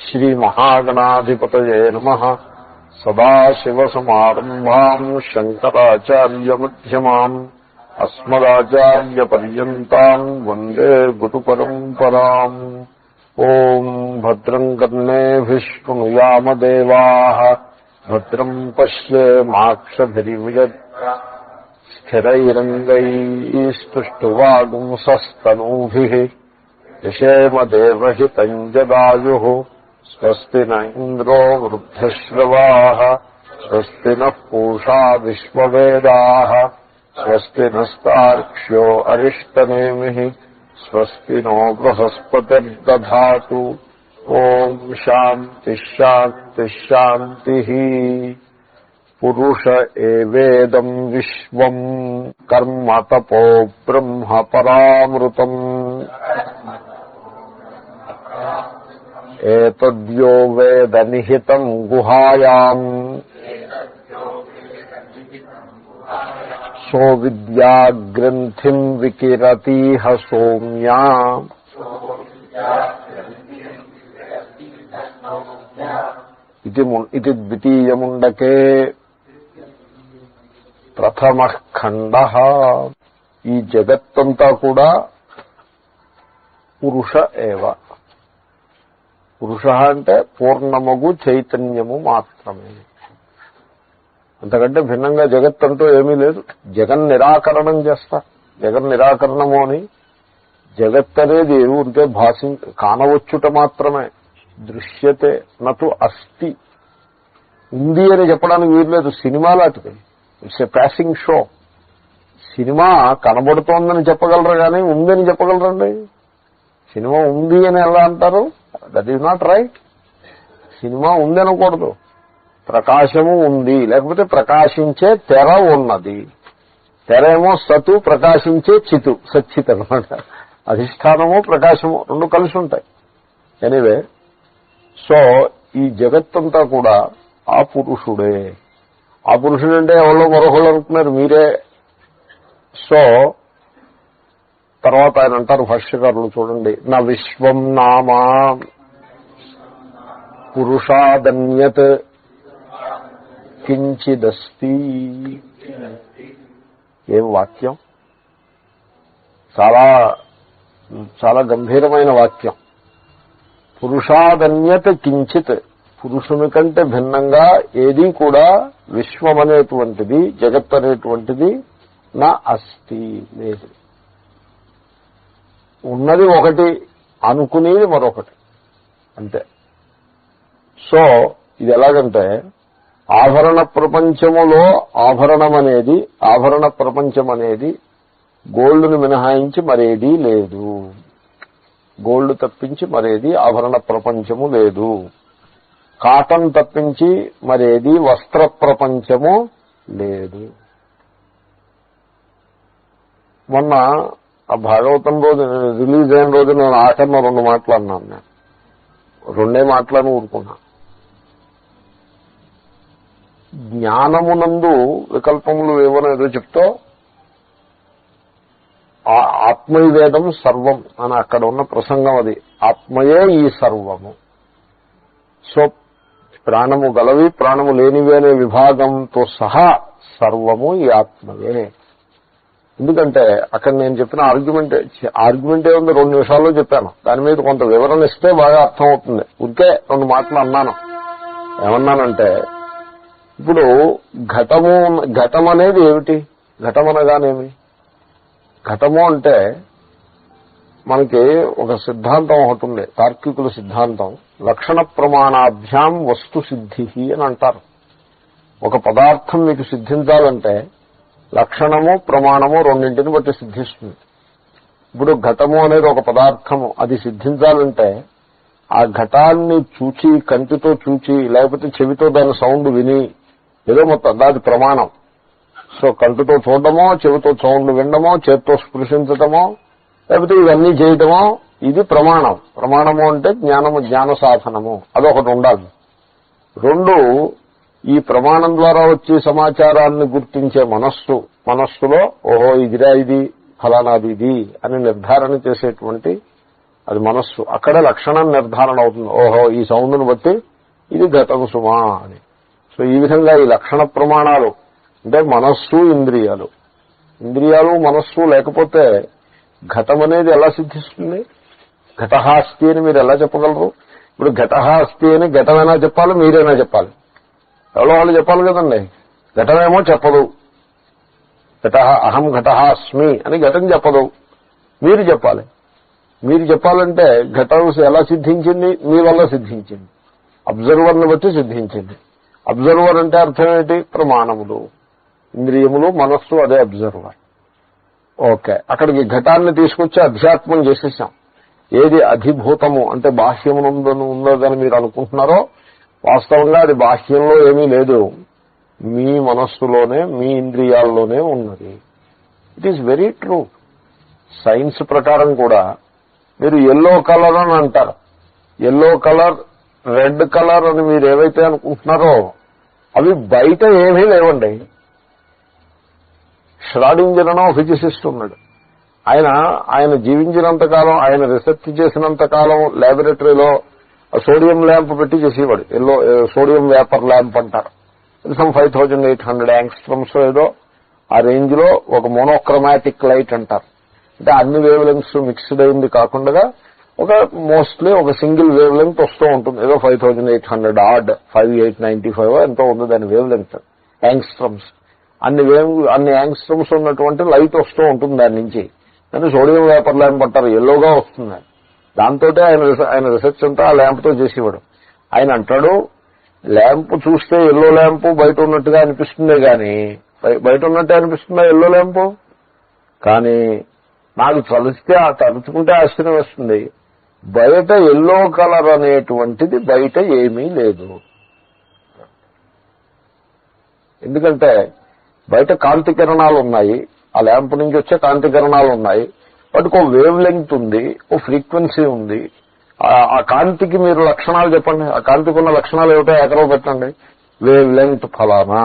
శ్రీమహాగణాధిపతయే నమః. సదాశివసమారంభాం శంకరాచార్యమధ్యమాం అస్మదాచార్యపర్యంతాం వందే గురుపరంపరాం. ఓం భద్రం కర్ణేభిః శృణుయామ దేవాః భద్రం పశ్యేమాక్షభిర్యజత్రా స్థిరైరంగైస్తుష్టువాగుంసస్తనూభిః యశేమ దేవహితం జదాయుః. స్వస్తి న ఇంద్రో వృద్ధశ్రవాః స్వస్తి నః పూషా విశ్వవేదాః స్వస్తి నస్తార్క్ష్యో అరిష్టనేమిః స్వస్తి నో బృహస్పతిర్దధాతు. ఓం శాంతి శాంతి శాంతి. పురుష ఏవేదం విశ్వం కర్మ తపో బ్రహ్మ పరామృతం. ఏతద్యో వేద నిహితం గుహాయాం సో విద్యా గ్రంథిం వికిరతీహ సౌమ్యా. ఇది ద్వితీయముండకే ప్రథమ ఖండ. ఈ జగత్తంతా కూడా పురుష ఏవ. పురుష అంటే పూర్ణమగు చైతన్యము మాత్రమే. అంతకంటే భిన్నంగా జగత్తంటూ ఏమీ లేదు. జగన్ నిరాకరణం చేస్తా. జగన్ నిరాకరణము అని జగత్ అనేది ఉంటే కానవచ్చుట మాత్రమే. దృశ్యతే నటు అస్తి. ఉంది అని చెప్పడానికి వీల్లేదు. సినిమా లాంటిది. It's a passing show. Cinema కనబడుతోందని చెప్పగలరు కానీ ఉందని చెప్పగలరండి. సినిమా ఉంది అని ఎలా అంటారు? That is not right. Cinema ఉంది అనకూడదు. ప్రకాశము ఉంది, లేకపోతే ప్రకాశించే తెర ఉన్నది. తెర ఏమో సతు, ప్రకాశించే చితు, సచ్చిత్ అనమాట. అధిష్టానము ప్రకాశము రెండు కలిసి ఉంటాయి. ఎనీవే, సో ఈ జగత్తంతా కూడా ఆ పురుషుడే. ఆ పురుషుడంటే ఎవరో మరొకళ్ళు అనుకున్నారు మీరే. సో తర్వాత ఆయన అంటారు భాష్యకారులు, చూడండి, నా విశ్వం నామా పురుషాదన్యత్ కించిదస్తి. ఏం వాక్యం! చాలా చాలా గంభీరమైన వాక్యం. పురుషాదన్యత్ కించిత్. పురుషుని కంటే భిన్నంగా ఏదీ కూడా విశ్వం అనేటువంటిది, జగత్ అనేటువంటిది నా అస్తి, లేదు. ఉన్నది ఒకటి, అనుకునేది మరొకటి, అంతే. సో ఇది ఎలాగంటే ఆభరణ ప్రపంచములో ఆభరణ ప్రపంచం అనేది గోల్డ్ను మినహాయించి మరేదీ లేదు. గోల్డ్ తప్పించి మరేది ఆభరణ ప్రపంచము లేదు. కాటన్ తప్పించి మరేది వస్త్ర ప్రపంచము లేదు. మొన్న ఆ భాగవతం రోజు రిలీజ్ అయిన రోజు నేను ఆఖరణ 2 మాట్లాడినాను. నేను 2 మాటలను ఊరుకున్నా. జ్ఞానమునందు వికల్పములు ఏదో చెప్తూ ఆత్మైవేదం సర్వం అని అక్కడ ఉన్న ప్రసంగం అది. ఆత్మయే ఈ సర్వము. సో ప్రాణము గలవి, ప్రాణము లేనివి అనే విభాగంతో సహా సర్వము ఈ ఆత్మయే. ఎందుకంటే అక్కడ నేను చెప్పిన ఆర్గ్యుమెంట్ ఏముంది, 2 నిమిషాల్లో చెప్పాను. దాని మీద కొంత వివరణ ఇస్తే బాగా అర్థం అవుతుంది. ఊరికే 2 మాటలు అన్నాను. ఏమన్నానంటే, ఇప్పుడు ఘటం అనేది ఏమిటి? ఘటం అనగానేమి? ఘటము అంటే మనకి ఒక సిద్ధాంతం ఒకటి ఉంది, తార్కికుల సిద్ధాంతం. లక్షణ ప్రమాణాభ్యాం వస్తు సిద్ధి అని అంటారు. ఒక పదార్థం మీకు సిద్ధించాలంటే లక్షణము ప్రమాణము రెండింటిని బట్టి సిద్ధిస్తుంది. ఇప్పుడు ఘటము అనేది ఒక పదార్థము, అది సిద్ధించాలంటే ఆ ఘటాన్ని చూచి, కంటితో చూచి, లేకపోతే చెవితో దాని సౌండ్ విని, ఏదో మొత్తం దాని ప్రమాణం. సో కంటితో చూడటమో, చెవితో సౌండ్ వినడమో, చేతితో స్పృశించటమో, లేకపోతే ఇవన్నీ చేయటమో, ఇది ప్రమాణం. ప్రమాణము అంటే జ్ఞాన సాధనము, అదొకటి ఉండాలి. 2, ఈ ప్రమాణం ద్వారా వచ్చే సమాచారాన్ని గుర్తించే మనస్సులో ఓహో ఇదిరా, ఇది ఫలానాది, ఇది అని నిర్ధారణ చేసేటువంటి అది మనస్సు. అక్కడే లక్షణం నిర్ధారణ అవుతుంది. ఓహో, ఈ సౌండ్ను బట్టి ఇది ఘటం సుమా అని. సో ఈ విధంగా ఈ లక్షణ ప్రమాణాలు అంటే మనస్సు, ఇంద్రియాలు, ఇంద్రియాలు మనస్సు లేకపోతే ఘటం అనేది ఎలా సిద్ధిస్తుంది? ఘటహాస్తి అని మీరు ఎలా చెప్పగలరు? ఇప్పుడు ఘటహాస్తి అని ఘటమైనా చెప్పాలి, మీరైనా చెప్పాలి, ఎవరో వాళ్ళు చెప్పాలి కదండి. ఘటమేమో చెప్పదు, ఘట అహం ఘటహాస్మి అని ఘటం చెప్పదు, మీరు చెప్పాలి. మీరు చెప్పాలంటే ఘటం ఎలా సిద్ధించింది? మీ వల్ల సిద్ధించింది, అబ్జర్వర్ని బట్టి సిద్ధించింది. అబ్జర్వర్ అంటే అర్థం ఏంటి? ప్రమాణములు, ఇంద్రియములు, మనస్సు, అదే అబ్జర్వర్. ఓకే, అక్కడికి ఘటాన్ని తీసుకొచ్చి అధ్యాత్మం చేసేసాం. ఏది అధిభూతము అంటే బాహ్యమునందు ఉన్నదని మీరు అనుకుంటున్నారో వాస్తవంగా అది బాహ్యంలో ఏమీ లేదు, మీ మనస్సులోనే, మీ ఇంద్రియాల్లోనే ఉన్నది. It is very true. Science ప్రకారం కూడా మీరు ఎల్లో కలర్ అని అంటారు, ఎల్లో కలర్, రెడ్ కలర్ అని మీరు ఏవైతే అనుకుంటున్నారో అవి బయట ఏమీ లేవండి. ష్రాడింజర్ అనో ఫిజిసిస్ట్ ఉన్నాడు. ఆయన జీవించినంతకాలం, ఆయన రీసెర్చ్ చేసినంతకాలం ల్యాబొరేటరీలో సోడియం ల్యాంప్ పెట్టి చేసేవాడు. ఎల్లో సోడియం వేపర్ ల్యాంప్ అంటారు. 5800 యాంగ్స్ట్రమ్స్ ఏదో ఆ రేంజ్ లో ఒక మోనోక్రోమాటిక్ లైట్ అంటారు. అంటే అన్ని వేవ్ లెంగ్స్ మిక్స్డ్ అయింది కాకుండా ఒక మోస్ట్లీ ఒక సింగిల్ వేవ్ లెంగ్త్ వస్తూ ఉంటుంది. ఏదో 5800 ఆడ్ 5895 ఎంతో ఉంది దాని వేవ్ లెంగ్త్, యాంగ్స్ట్రమ్స్. అన్ని యాంగ్స్ట్రమ్స్ ఉన్నటువంటి లైట్ వస్తూ ఉంటుంది దాని నుంచి. దాన్ని సోడియం వేపర్ ల్యాంప్ అంటారు, ఎల్లోగా వస్తుంది. దాంతో ఆయన రీసెర్చ్ అంతా ఆ ల్యాంప్తో చేసేవాడు. ఆయన అంటాడు, ల్యాంప్ చూస్తే ఎల్లో ల్యాంపు బయట ఉన్నట్టుగా అనిపిస్తుందే కానీ, బయట ఉన్నట్టే అనిపిస్తుందా ఎల్లో ల్యాంపు? కానీ నాకు తలుచుకుంటే ఆశ్చర్యం వేస్తుంది, బయట ఎల్లో కలర్ అనేటువంటిది బయట ఏమీ లేదు. ఎందుకంటే బయట కాంతి కిరణాలు ఉన్నాయి, ఆ ల్యాంప్ నుంచి వచ్చే కాంతి కిరణాలు ఉన్నాయి, వాటికి ఓ వేవ్ లెంగ్త్ ఉంది, ఓ ఫ్రీక్వెన్సీ ఉంది. ఆ కాంతికి మీరు లక్షణాలు చెప్పండి, ఆ కాంతికి ఉన్న లక్షణాలు ఏమిటో ఎకరో పెట్టండి. వేవ్ లెంగ్త్ ఫలానా,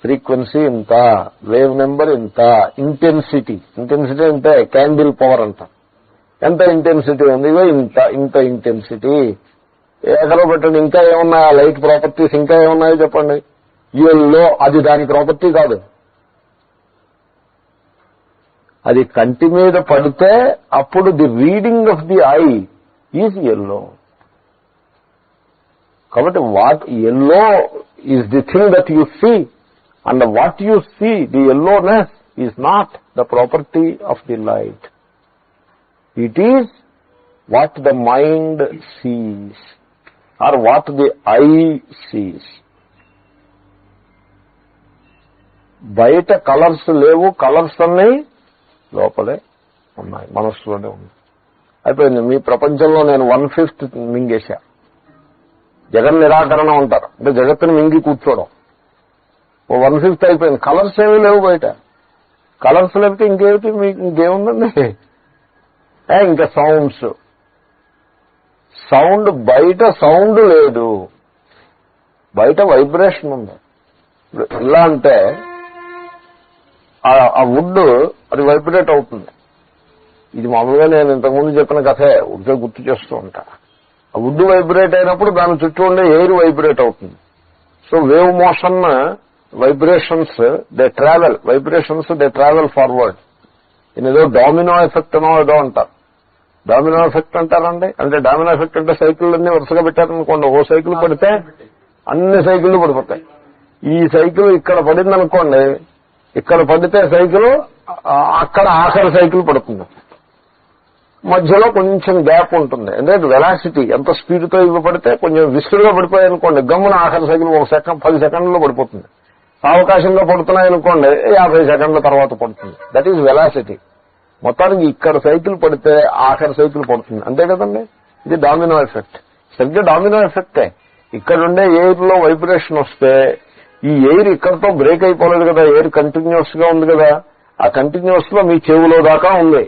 ఫ్రీక్వెన్సీ ఇంత, వేవ్ నెంబర్ ఇంత, ఇంటెన్సిటీ అంటే క్యాండిల్ పవర్ అంట, ఎంత ఇంటెన్సిటీ ఉంది, ఇవో ఇంత ఇంటెన్సిటీ ఎకరో పెట్టండి. ఇంకా ఏమున్నాయి ఆ లైట్ ప్రాపర్టీస్, ఇంకా ఏమున్నాయో చెప్పండి. ఎల్లో, అది దాని ప్రాపర్టీ కాదు, అది కంటి మీద పడితే అప్పుడు the reading of the eye is yellow. కాబట్టి what yellow is the thing that you see, and what you see, the yellowness is not the property of the light. It is what the mind sees or what the eye sees. బయట colours లేవు, colours అన్నీ లోపలే ఉన్నాయి, మనస్సులోనే ఉన్నాయి. అయిపోయింది. మీ ప్రపంచంలో నేను 1/5 మింగేశా. జగన్ నిరాకరణ ఉంటారు, అంటే జగత్తుని మింగి కూర్చోవడం. 1/5 అయిపోయింది. కలర్స్ ఏమీ లేవు బయట. కలర్స్ లేకపోతే ఇంకేమిటి, మీకు ఇంకేముందండి? ఇంకా సౌండ్ బయట సౌండ్ లేదు, బయట వైబ్రేషన్ ఉంది. ఇలా అంటే ఆ వుడ్ అది వైబ్రేట్ అవుతుంది. ఇది మామూలుగా నేను ఇంతకుముందు చెప్పిన కథే, ఉడికే గుర్తు చేస్తూ ఉంటా. ఆ వుడ్ వైబ్రేట్ అయినప్పుడు దాని చుట్టూ ఉండే ఎయిర్ వైబ్రేట్ అవుతుంది. So wave motion vibrations they travel forward. ఏదో డామినో ఎఫెక్ట్ అనో ఏదో అంటారు. డామినో ఎఫెక్ట్ అంటారండి. అంటే డామినో ఎఫెక్ట్ అంటే సైకిల్ అన్ని వరుసగా పెట్టారనుకోండి, ఓ సైకిల్ పడితే అన్ని సైకిళ్ళు పడిపోతాయి. ఈ సైకిల్ ఇక్కడ పడిందనుకోండి, ఇక్కడ పడితే సైకిల్ అక్కడ ఆఖరి సైకిల్ పడుతుంది. మధ్యలో కొంచెం గ్యాప్ ఉంటుంది. ఎందుకంటే వెలాసిటీ ఎంత స్పీడ్తో ఇవ్వబడితే కొంచెం విసురుగా పడిపోయాయనుకోండి, గమ్మున ఆఖరి సైకిల్ 10 సెకండ్లో పడిపోతుంది. అవకాశంగా పడుతున్నాయనుకోండి 50 సెకండ్ల తర్వాత పడుతుంది. That is velocity. మొత్తానికి ఇక్కడ సైకిల్ పడితే ఆఖరి సైకిల్ పడుతుంది, అంతే కదండి. ఇది డామినో ఎఫెక్ట్. సరిగ్గా డామినో ఎఫెక్టే. ఇక్కడుండే ఎయిర్ లో వైబ్రేషన్ వస్తే ఈ ఎయిర్ ఇక్కడతో బ్రేక్ అయిపోలేదు కదా, ఎయిర్ కంటిన్యూస్ గా ఉంది కదా, ఆ కంటిన్యూస్ లో మీ చెవులో దాకా ఉంది.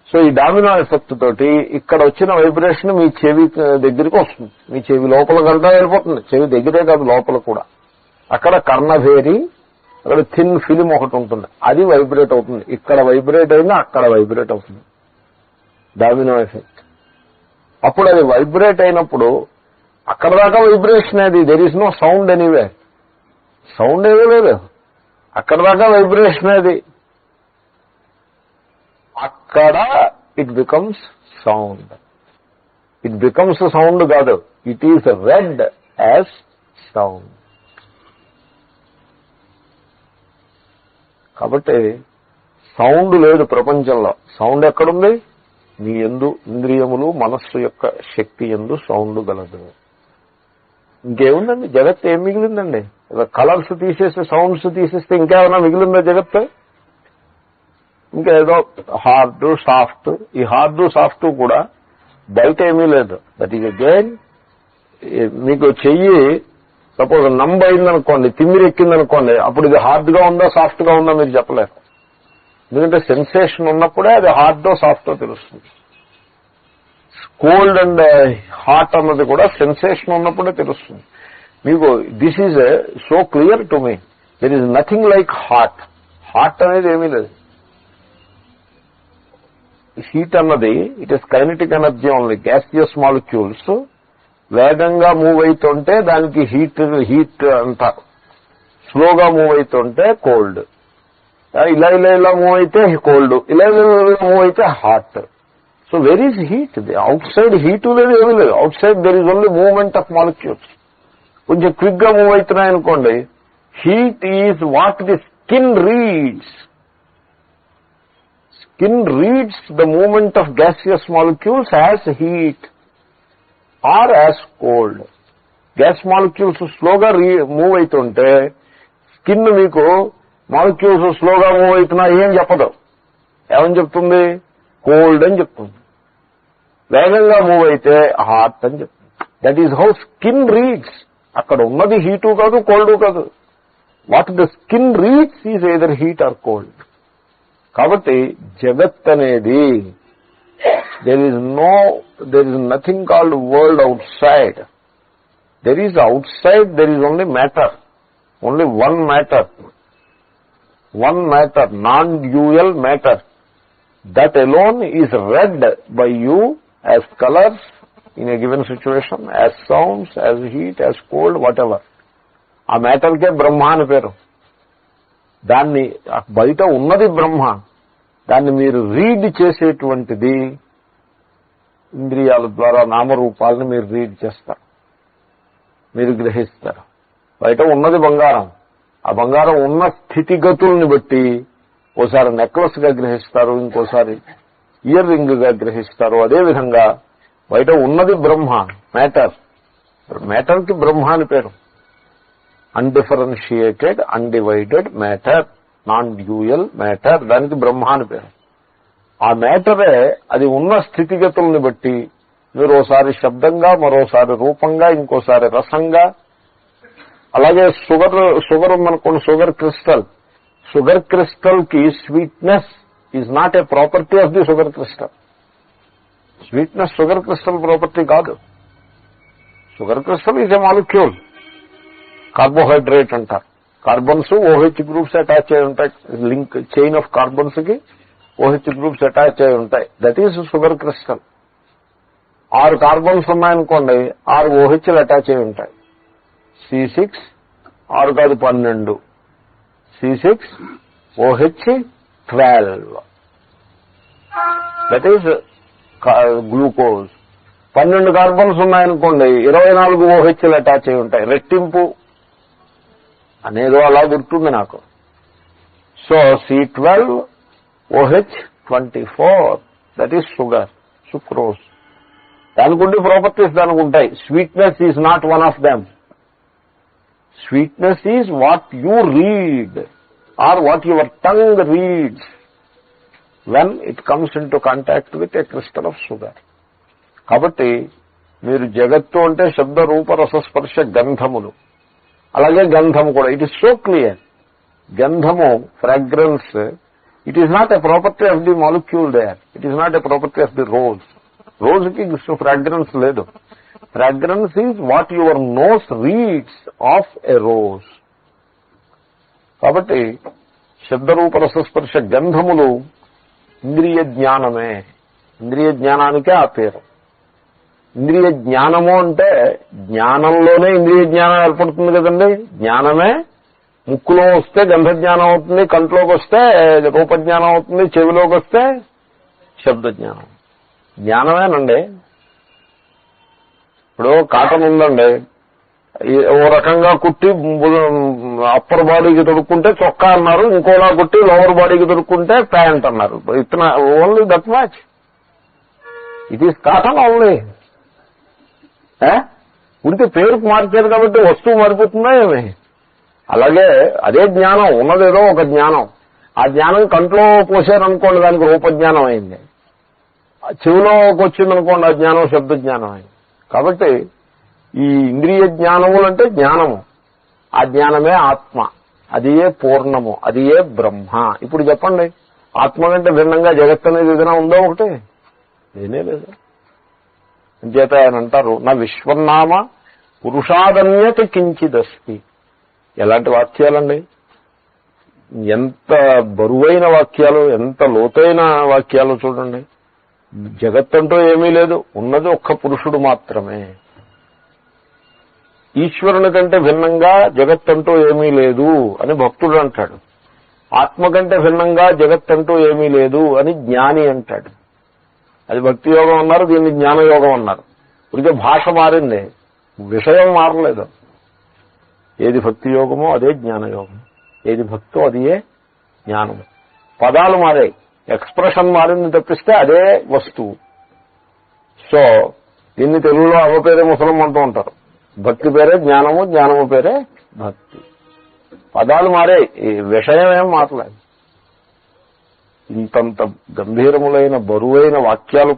సో ఈ డామినో ఎఫెక్ట్ తోటి ఇక్కడ వచ్చిన వైబ్రేషన్ మీ చెవి దగ్గరికి వస్తుంది. మీ చెవి లోపల గంట వెళ్ళిపోతుంది. చెవి దగ్గరే కాదు, లోపల కూడా. అక్కడ కర్ణభేరి, అక్కడ థిన్ ఫిలిం ఒకటి ఉంటుంది, అది వైబ్రేట్ అవుతుంది. ఇక్కడ వైబ్రేట్ అయినా అక్కడ వైబ్రేట్ అవుతుంది. Domino effect. అప్పుడు అది వైబ్రేట్ అయినప్పుడు అక్కడ దాకా వైబ్రేషన్ అది, there is no sound anyway, sound ఏమీ లేదు, అక్కడ దాకా వైబ్రేషన్ అది. అక్కడ it becomes sound. It becomes sound కాదు, it is read as sound. కాబట్టి సౌండ్ లేదు ప్రపంచంలో. సౌండ్ ఎక్కడుంది? నీ యందు ఇంద్రియములు మనస్సు యొక్క శక్తి యందు సౌండ్ గలదు. ఇంకేముందండి జగత్తు? ఏం మిగిలిందండి? కలర్స్ తీసేసి సౌండ్స్ తీసేస్తే ఇంకేమైనా మిగిలిందా జగత్తు? ఇంకేదో హార్డ్ సాఫ్ట్. ఈ హార్డ్ సాఫ్ట్ కూడా బయట ఏమీ లేదు. దట్ ఈజ్ అగైన్ మీకు చెయ్యి సపోజ్ నంబ్ అయిందనుకోండి, తిమ్మిరి ఎక్కిందనుకోండి, అప్పుడు ఇది హార్డ్ గా ఉందా సాఫ్ట్ గా ఉందా మీరు చెప్పలేరు. ఎందుకంటే సెన్సేషన్ ఉన్నప్పుడే అది హార్డో సాఫ్టో తెలుస్తుంది. కోల్డ్ అండ్ హాట్ అన్నది కూడా సెన్సేషన్ ఉన్నప్పుడే తెలుస్తుంది మీకు. This is so clear to me. There is nothing like hot. Hot అనేది ఏమీ లేదు. హీట్ అన్నది it is kinetic energy only. Gaseous molecules వేగంగా మూవ్ అవుతుంటే దానికి హీట్ అంటారు. స్లోగా మూవ్ అవుతుంటే కోల్డ్. ఇలా ఇలా ఇలా మూవ్ అయితే కోల్డ్, ఇలా ఇలా మూవ్ అయితే hot. So where is heat? Outside heat లేదు, ఏమీ లేదు. Outside there is only movement of molecules. కొంచెం క్విక్ గా మూవ్ అవుతున్నాయనుకోండి, heat is what the skin reads. Skin reads the movement of gaseous molecules as heat or as cold. Gas molecules slowగా move అవుతుంటే skin మీకు molecules స్లోగా move అవుతున్నా ఏం చెప్పదు. ఏమని చెప్తుంది? కోల్డ్ అని చెప్తుంది. వేగంగా మూవ్ అయితే హాట్ అని చెప్తుంది. That is how skin reads. అక్కడ ఉన్నది హీటు కాదు, కోల్డ్ కాదు. What the skin reads is either heat or cold. కాబట్టి జగత్ అనేది there is nothing called world outside. There is outside, there is only matter, only one matter, non dual matter. That alone is read by you as colors in a given situation, as sounds, as heat, as cold, whatever. ఆ మ్యాటర్కే బ్రహ్మ అని పేరు. దాన్ని బయట ఉన్నది బ్రహ్మ. దాన్ని మీరు read చేసేటువంటిది ఇంద్రియాల ద్వారా నామరూపాలను మీరు రీడ్ చేస్తారు, మీరు గ్రహిస్తారు. బయట ఉన్నది బంగారం. ఆ బంగారం ఉన్న స్థితిగతుల్ని బట్టి ఓసారి నెక్లెస్ గా గ్రహిస్తారు, ఇంకోసారి ఇయర్ రింగ్ గా గ్రహిస్తారు. అదేవిధంగా బయట ఉన్నది బ్రహ్మ, మ్యాటర్. మ్యాటర్కి బ్రహ్మ అని పేరు. Undifferentiated, undivided matter, non dual matter, దానికి బ్రహ్మ అని పేరు. ఆ మ్యాటరే అది ఉన్న స్థితిగతుల్ని బట్టి మీరు ఓసారి శబ్దంగా, మరోసారి రూపంగా, ఇంకోసారి రసంగా. అలాగే షుగర్ ఉందనుకోండి, షుగర్ క్రిస్టల్ కి sweetness is not a property of the sugar crystal. Sweetness sugar crystal property కాదు. Sugar crystal is a molecule, carbohydrate అంటారు. కార్బన్స్ OH గ్రూప్స్ అటాచ్ అయి ఉంటాయి. లింక్ చైన్ ఆఫ్ కార్బన్స్ కి OH గ్రూప్స్ అటాచ్ అయి ఉంటాయి. That is sugar crystal. 6 carbons ఉన్నాయనుకోండి, 6 OHలు attach అయి ఉంటాయి. C6 6 కాదు 12, C6 OH 12. That is glucose. 12 carbons ఉన్నాయనుకోండి, 24 OHలు అటాచ్ అయి ఉంటాయి. రెట్టింపు అనేదో అలా గుర్తుంది నాకు. So C12 OH 24, that is sugar, sucrose. దానికి ఉండే ప్రాపర్టీస్ దానికి ఉంటాయి. Sweetness is not one of them. Sweetness is what you read or what your tongue reads when it comes into contact with a crystal of sugar. కాబట్టి మీరు జగత్తు అంటే శబ్ద రూప రసస్పర్శ గంధములు. అలాగే గంధము కూడా ఇట్ ఈస్ సో క్లియర్. గంధము, fragrance, it is not a property of the molecule there. It is not a property of the rose. రోజుకి ఫ్రాగ్రెన్స్ లేదు. Fragrance is what your nose reads of a rose. కాబట్టి శబ్దరూప రసస్పర్శ గంధములు ఇంద్రియ జ్ఞానమే. ఇంద్రియ జ్ఞానానికే ఆ పేరు. ఇంద్రియ జ్ఞానము అంటే జ్ఞానంలోనే ఇంద్రియ జ్ఞానం ఏర్పడుతుంది కదండి. జ్ఞానమే ముక్కులో వస్తే గంధజ్ఞానం అవుతుంది, కంట్లోకి వస్తే రూపజ్ఞానం అవుతుంది, చెవిలోకి వస్తే శబ్దజ్ఞానం. జ్ఞానమేనండి. ఇప్పుడు కాటన్ ఉందండి, ఓ రకంగా కుట్టి అప్పర్ బాడీకి తొడుక్కుంటే చొక్కా అన్నారు, ఇంకోలా కుట్టి లోవర్ బాడీకి తొడుక్కుంటే ప్యాంట్ అన్నారు. ఇతన only that match. It is cotton only. ఉడికి పేరుకు మార్చారు కాబట్టి వస్తువు మారిపోతుందా ఏమి? అలాగే అదే జ్ఞానం ఉన్నదేదో ఒక జ్ఞానం. ఆ జ్ఞానం కంట్లో పోసారనుకోండి, దానికి రూపజ్ఞానం అయింది. చెవిలోకి వచ్చిందనుకోండి, ఆ జ్ఞానం శబ్దజ్ఞానం అయింది. కాబట్టి ఈ ఇంద్రియ జ్ఞానములు అంటే జ్ఞానము, ఆ జ్ఞానమే ఆత్మ, అది ఏ పూర్ణము, అది ఏ బ్రహ్మ. ఇప్పుడు చెప్పండి, ఆత్మ కంటే భిన్నంగా జగత్ అనేది ఏదైనా ఉందో? ఒకటి ఏనే లేదు. అంచేత ఆయన అంటారు, నా విశ్వన్నామ పురుషాదన్యత కించిదస్తి. ఎలాంటి వాక్యాలండి! ఎంత బరువైన వాక్యాలు, ఎంత లోతైన వాక్యాలు చూడండి. జగత్తంటూ ఏమీ లేదు, ఉన్నది ఒక్క పురుషుడు మాత్రమే. ఈశ్వరుని కంటే భిన్నంగా జగత్తంటూ ఏమీ లేదు అని భక్తుడు అంటాడు. ఆత్మ కంటే భిన్నంగా జగత్తంటూ ఏమీ లేదు అని జ్ఞాని అంటాడు. అది భక్తి యోగం అన్నారు, దీన్ని జ్ఞానయోగం అన్నారు. ఇదిగే భాష మారింది, విషయం మారలేదు. ఏది భక్తి యోగమో అదే జ్ఞానయోగం, ఏది భక్తో అదే జ్ఞానము. పదాలు మారాయి, ఎక్స్ప్రెషన్ మారింది తప్పిస్తే అదే వస్తువు. సో దీన్ని తెలుగులో అవ పేరే ముసలం అంటూ ఉంటారు. భక్తి పేరే జ్ఞానము, జ్ఞానము పేరే భక్తి. పదాలు మారాయి, విషయం ఏం మారలేదు. ఇంతంత గంభీరములైన బరువైన వాక్యాలు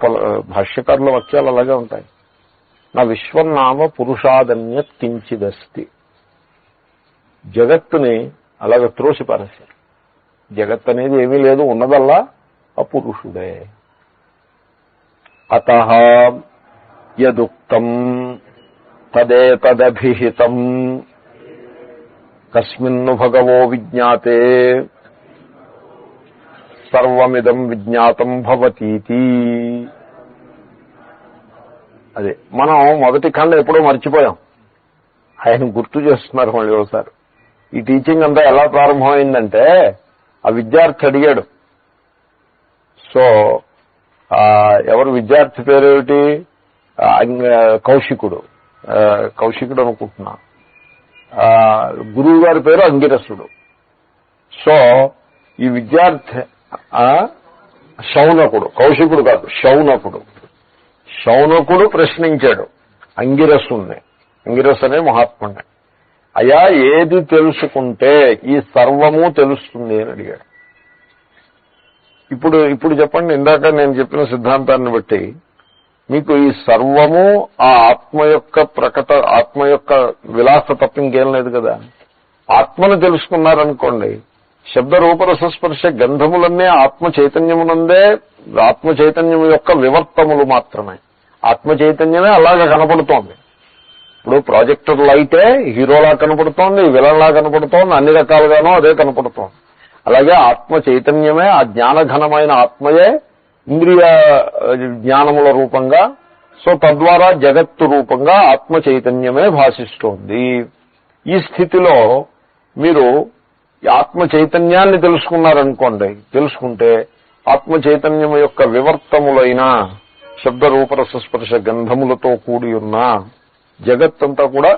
భాష్యకారుల వాక్యాలు అలాగే ఉంటాయి. నా విశ్వన్నామ పురుషాదన్యత్ కించిదస్తి. జగత్తుని అలాగే త్రోసిపారేశారు. జగత్ అనేది ఏమీ లేదు, ఉన్నదల్లా ఆ పురుషుడే. అతః యదుక్తం తదేతదభిహితం కస్మిన్ను భగవో విజ్ఞాతే సర్వమిదం విజ్ఞాతం భవతీతి. అదే మనం మొదటి ఖండ ఎప్పుడో మర్చిపోయాం, ఆయన గుర్తు చేస్తున్నారు మళ్ళీ ఒకసారి. ఈ టీచింగ్ అంతా ఎలా ప్రారంభమైందంటే, ఆ విద్యార్థి అడిగాడు. సో ఎవరు విద్యార్థి పేరేమిటి? కౌశికుడు అనుకుంటున్నా. గురువు గారి పేరు అంగిరసుడు. సో ఈ విద్యార్థి శౌనకుడు, కౌశికుడు కాదు, శౌనకుడు ప్రశ్నించాడు అంగిరసుని. అంగిరస్ అనే మహాత్ముడిని, అయ్యా ఏది తెలుసుకుంటే ఈ సర్వము తెలుస్తుంది అని అడిగాడు. ఇప్పుడు చెప్పండి, ఇందాక నేను చెప్పిన సిద్ధాంతాన్ని బట్టి మీకు ఈ సర్వము ఆ ఆత్మ యొక్క విలాస తప్ప ఇంకేం లేదు కదా. ఆత్మను తెలుసుకున్నారనుకోండి, శబ్ద రూపరసస్పర్శ గంధములన్నీ ఆత్మ చైతన్యమునందే, ఆత్మ చైతన్యము యొక్క వివర్తములు మాత్రమే. ఆత్మ చైతన్యమే అలాగా కనపడుతోంది. ఇప్పుడు ప్రాజెక్టర్ లైటే హీరోలా కనపడుతోంది, విలన్లా కనపడుతోంది, అన్ని రకాలుగానూ అదే కనపడుతోంది. అలాగే ఆత్మ చైతన్యమే, ఆ జ్ఞానఘనమైన ఆత్మయే ఇంద్రియ జ్ఞానముల రూపంగా, సో తద్వారా జగత్తు రూపంగా ఆత్మ చైతన్యమే భాషిస్తోంది. ఈ స్థితిలో మీరు ఆత్మ చైతన్యాన్ని తెలుసుకున్నారనుకోండి, తెలుసుకుంటే ఆత్మ చైతన్యము యొక్క వివర్తములైన శబ్ద రూపరసస్పర్శ గంధములతో కూడి ఉన్న జగత్తంతా కూడా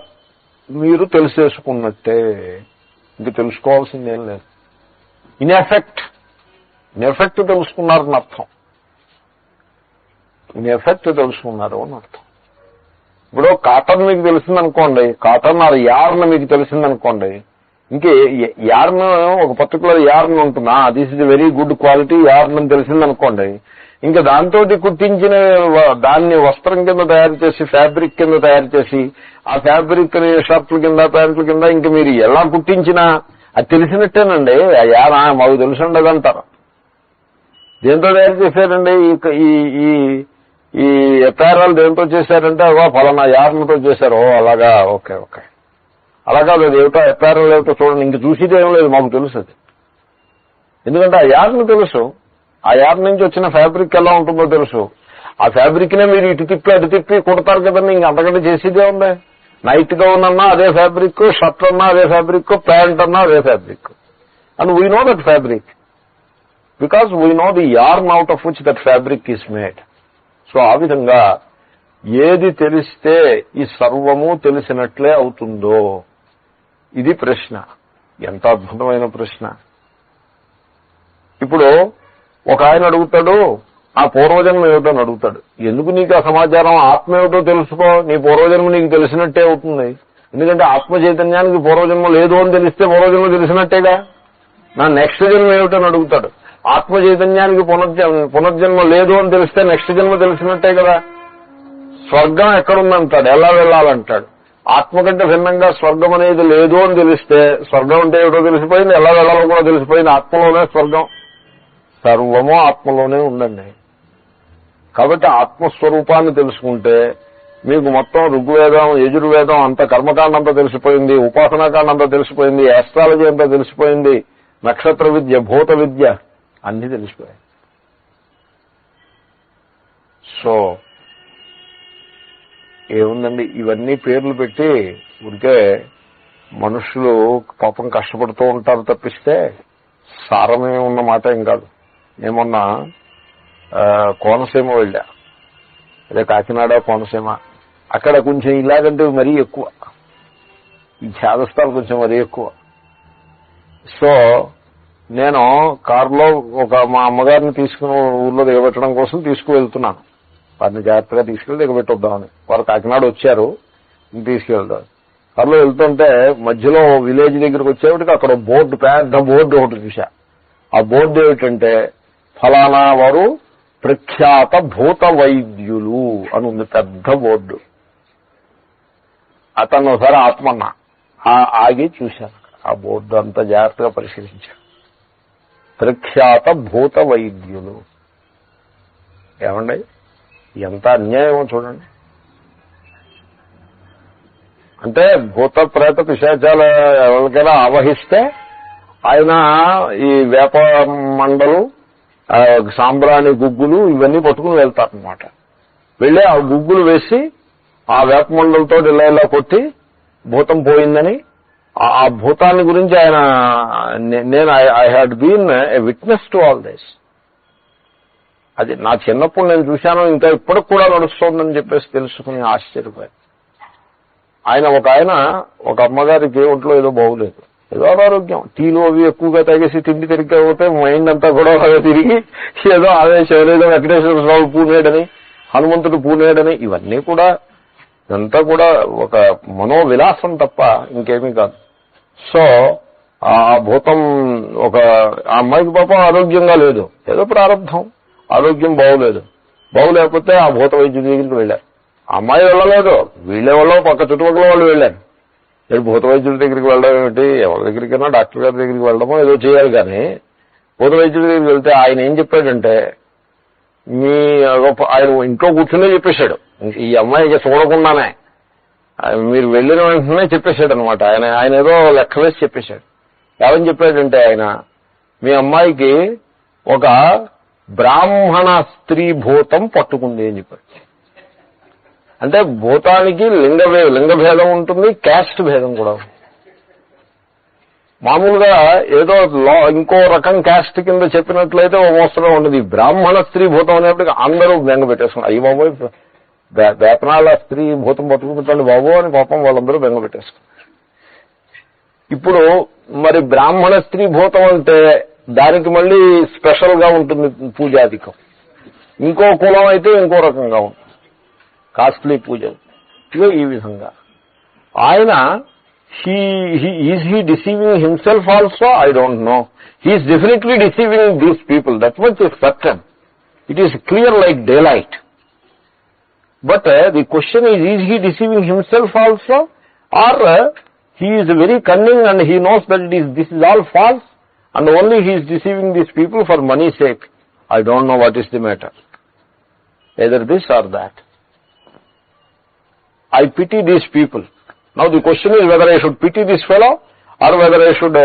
మీరు తెలిసేసుకున్నట్టే. ఇంక తెలుసుకోవాల్సిందేం లేదు. ఇన్ ఎఫెక్ట్ తెలుసుకున్నారని అర్థం. ఇన్ ఎఫెక్ట్ తెలుసుకున్నారు అని అర్థం. ఇప్పుడు కాటన్ మీకు తెలిసిందనుకోండి, కాటన్ ఆర్ యార్న్ మీకు తెలిసిందనుకోండి, ఇంకే యార్న్ ఒక పర్టికులర్ యార్న్ ఉంటుందా, this is very good quality yarn అని తెలిసిందనుకోండి, ఇంకా దాంతో కుట్టించిన దాన్ని వస్త్రం కింద తయారు చేసి, ఫ్యాబ్రిక్ కింద తయారు చేసి, ఆ ఫ్యాబ్రిక్ ని షర్ట్ల కింద, ప్యాంట్ల కింద ఇంకా మీరు ఎలా కుట్టించినా అది తెలిసినట్టేనండి. ఆ యార్ మాకు తెలుసుండదు అంటారు. దేంతో తయారు చేశారండి ఈ అపారల్, దేంతో చేశారంటే ఫలానా యార్న్తో చేశారు. అలాగా, ఓకే అలాగా. లేదు ఏమిటో అపారల్ ఏమిటో చూడండి, ఇంక చూసేది ఏం లేదు, మాకు తెలుసు అది. ఎందుకంటే ఆ యార్న్ తెలుసు, ఆ యార్న్ నుంచి వచ్చిన ఫ్యాబ్రిక్ ఎలా ఉంటుందో తెలుసు. ఆ ఫ్యాబ్రిక్ నే మీరు ఇటు తిప్పి అటు తిప్పి కుడతారు కదండి, ఇంక అంతకంటే చేసేదే ఉంది. నైట్ గౌన్ అన్నా అదే ఫ్యాబ్రిక్, షర్ట్ అన్నా అదే ఫ్యాబ్రిక్, ప్యాంట్ అన్నా అదే fabric. And we know that fabric because we know the yarn out of which that fabric is made. So ఆ విధంగా ఏది తెలిస్తే ఈ సర్వము తెలిసినట్లే అవుతుందో, ఇది ప్రశ్న. ఎంత అద్భుతమైన ప్రశ్న. ఇప్పుడు ఒక ఆయన అడుగుతాడు, ఆ పూర్వజన్మ ఏమిటో అని అడుగుతాడు. ఎందుకు నీకు ఆ సమాచారం? ఆత్మ ఏమిటో తెలుసుకో, నీ పూర్వజన్మ నీకు తెలిసినట్టే అవుతుంది. ఎందుకంటే ఆత్మ చైతన్యానికి పూర్వజన్మ లేదు అని తెలిస్తే పూర్వజన్మ తెలిసినట్టేగా. నా నెక్స్ట్ జన్మ ఏమిటని అడుగుతాడు. ఆత్మ చైతన్యానికి పునర్జన్మ లేదు అని తెలిస్తే నెక్స్ట్ జన్మ తెలిసినట్టే కదా. స్వర్గం ఎక్కడుందంటాడు, ఎలా వెళ్ళాలంటాడు. ఆత్మ కంటే భిన్నంగా స్వర్గం అనేది లేదు అని తెలిస్తే స్వర్గం అంటే ఏమిటో తెలిసిపోయింది, ఎలా వెళ్ళాలో కూడా తెలిసిపోయింది. ఆత్మలోనే స్వర్గం, సర్వము ఆత్మలోనే ఉందండి. కాబట్టి ఆత్మస్వరూపాన్ని తెలుసుకుంటే మీకు మొత్తం ఋగ్వేదం, యజుర్వేదం అంత, కర్మకాండ అంతా తెలిసిపోయింది, ఉపాసనాకాండ అంతా తెలిసిపోయింది, ఆస్ట్రాలజీ అంతా తెలిసిపోయింది, నక్షత్ర విద్య, భూత విద్య అన్నీ తెలిసిపోయాయి. సో ఏముందండి, ఇవన్నీ పేర్లు పెట్టి ఉరికే మనుషులు పాపం కష్టపడుతూ ఉంటారు తప్పిస్తే సారమే ఉన్న మాట ఏం కాదు. ఏమన్నా కోనసీమ వెళ్ళా, అదే కాకినాడ కోనసీమ, అక్కడ కొంచెం ఇలాగంటే మరీ ఎక్కువ, ఈ ఛాదస్తాలు కొంచెం మరీ ఎక్కువ. సో నేను కారులో మా అమ్మగారిని తీసుకుని ఊర్లో దిగబెట్టడం కోసం తీసుకువెళ్తున్నాను. వారిని జాగ్రత్తగా తీసుకెళ్ళి దిగబెట్టొద్దామని. వారు కాకినాడ వచ్చారు, తీసుకెళ్తారు. కారులో వెళ్తుంటే మధ్యలో విలేజ్ దగ్గరికి వచ్చేప్పటికి అక్కడ బోర్డు, పెద్ద బోర్డు ఒకటి చూశా. ఆ బోర్డు ఏమిటంటే ఫలానా వారు ప్రఖ్యాత భూత వైద్యులు అని ఉంది, పెద్ద బోర్డు. అతను ఒకసారి ఆత్మన్న ఆగి చూశాను. ఆ బోర్డు అంతా జాగ్రత్తగా పరిశీలించాను. ప్రఖ్యాత భూత వైద్యులు. ఏమండి, ఎంత అన్యాయమో చూడండి. అంటే భూత ప్రేత పిశాచాల ఎవరికైనా ఆవహిస్తే ఆయన ఈ వేప మండలు, సాంబ్రాణి గుగ్గులు ఇవన్నీ పట్టుకుని వెళ్తారనమాట. వెళ్ళి ఆ గుగ్గులు వేసి ఆ వేప మండలతో ఇలా కొట్టి భూతం పోయిందని, ఆ భూతాన్ని గురించి ఆయన, నేను I had been a witness to all this. అది నా చిన్నప్పుడు నేను చూశాను, ఇంకా ఇప్పటికి కూడా నడుస్తోందని చెప్పేసి తెలుసుకుని ఆశ్చర్యపోయాను. ఆయన ఒక అమ్మగారికి ఒంట్లో ఏదో బాగులేదు, ఏదో అనారోగ్యం, టీలు అవి ఎక్కువగా తాగేసి తిండి తిరిగిపోతే మైండ్ అంతా కూడా తిరిగి ఏదో ఆవేశం, ఏదో వెంకటేశ్వర స్వామి పూనేడని, హనుమంతుడు పూనేడని, ఇవన్నీ కూడా ఇదంతా కూడా ఒక మనోవిలాసం తప్ప ఇంకేమీ కాదు. సో ఆ భూతం ఆ అమ్మాయికి పాపం ఆరోగ్యంగా లేదు, ఏదో ప్రారంభం, ఆరోగ్యం బాగులేకపోతే ఆ భూత వైద్యుడి దగ్గరికి వెళ్ళారు. ఆ అమ్మాయి వెళ్ళలేదు, వీళ్ళే వాళ్ళు పక్క చుట్టుపక్కల వాళ్ళు వెళ్ళారు. భూత వైద్యుడి దగ్గరికి వెళ్ళడం ఏమిటి, ఎవరి దగ్గరికైనా డాక్టర్ గారి దగ్గరికి వెళ్ళడమో ఏదో చేయాలి. కానీ భూత వైద్యుడి దగ్గరికి వెళ్తే ఆయన ఏం చెప్పాడంటే, ఆయన ఇంట్లో కూర్చునే చెప్పేశాడు, ఈ అమ్మాయికి చూడకుండానే మీరు వెళ్ళిన వెంటనే చెప్పేశాడు అనమాట. ఆయన ఏదో లెక్క వేసి చెప్పేశాడు. ఏమని చెప్పాడంటే ఆయన, మీ అమ్మాయికి ఒక బ్రాహ్మణ స్త్రీ భూతం పట్టుకుంది అని చెప్పాడు. అంటే భూతానికి లింగ భేదం ఉంటుంది, క్యాస్ట్ భేదం కూడా ఉంటుంది. మామూలుగా ఏదో ఇంకో రకం క్యాస్ట్ కింద చెప్పినట్లయితే ఓ మోస్తరుగా ఉండదు. బ్రాహ్మణ స్త్రీ భూతం అనేప్పటికీ అందరూ బెంగ పెట్టేసుకున్నారు. అయ్యి బాబోయ్, వేపనాళ్ళ స్త్రీ భూతం పట్టుకుంటాండి బాబు అని పాపం వాళ్ళందరూ బెంగ పెట్టేసుకున్నారు. ఇప్పుడు మరి బ్రాహ్మణ స్త్రీ భూతం అంటే దానికి మళ్ళీ స్పెషల్ గా ఉంటుంది పూజాధికం. ఇంకో కులం అయితే ఇంకో రకంగా ఉంటుంది, కాస్ట్లీ పూజ. ఇదో ఈ విధంగా ఆయన is he deceiving himself also? I don't know. He is definitely deceiving these people, that much is certain. It is clear like daylight. But the question is he deceiving himself also, or he is very cunning and he knows that this is all false and only he is deceiving these people for money's sake? I don't know what is the matter. Either this or that. I pity these people. Now the question is whether I should pity this fellow or whether I should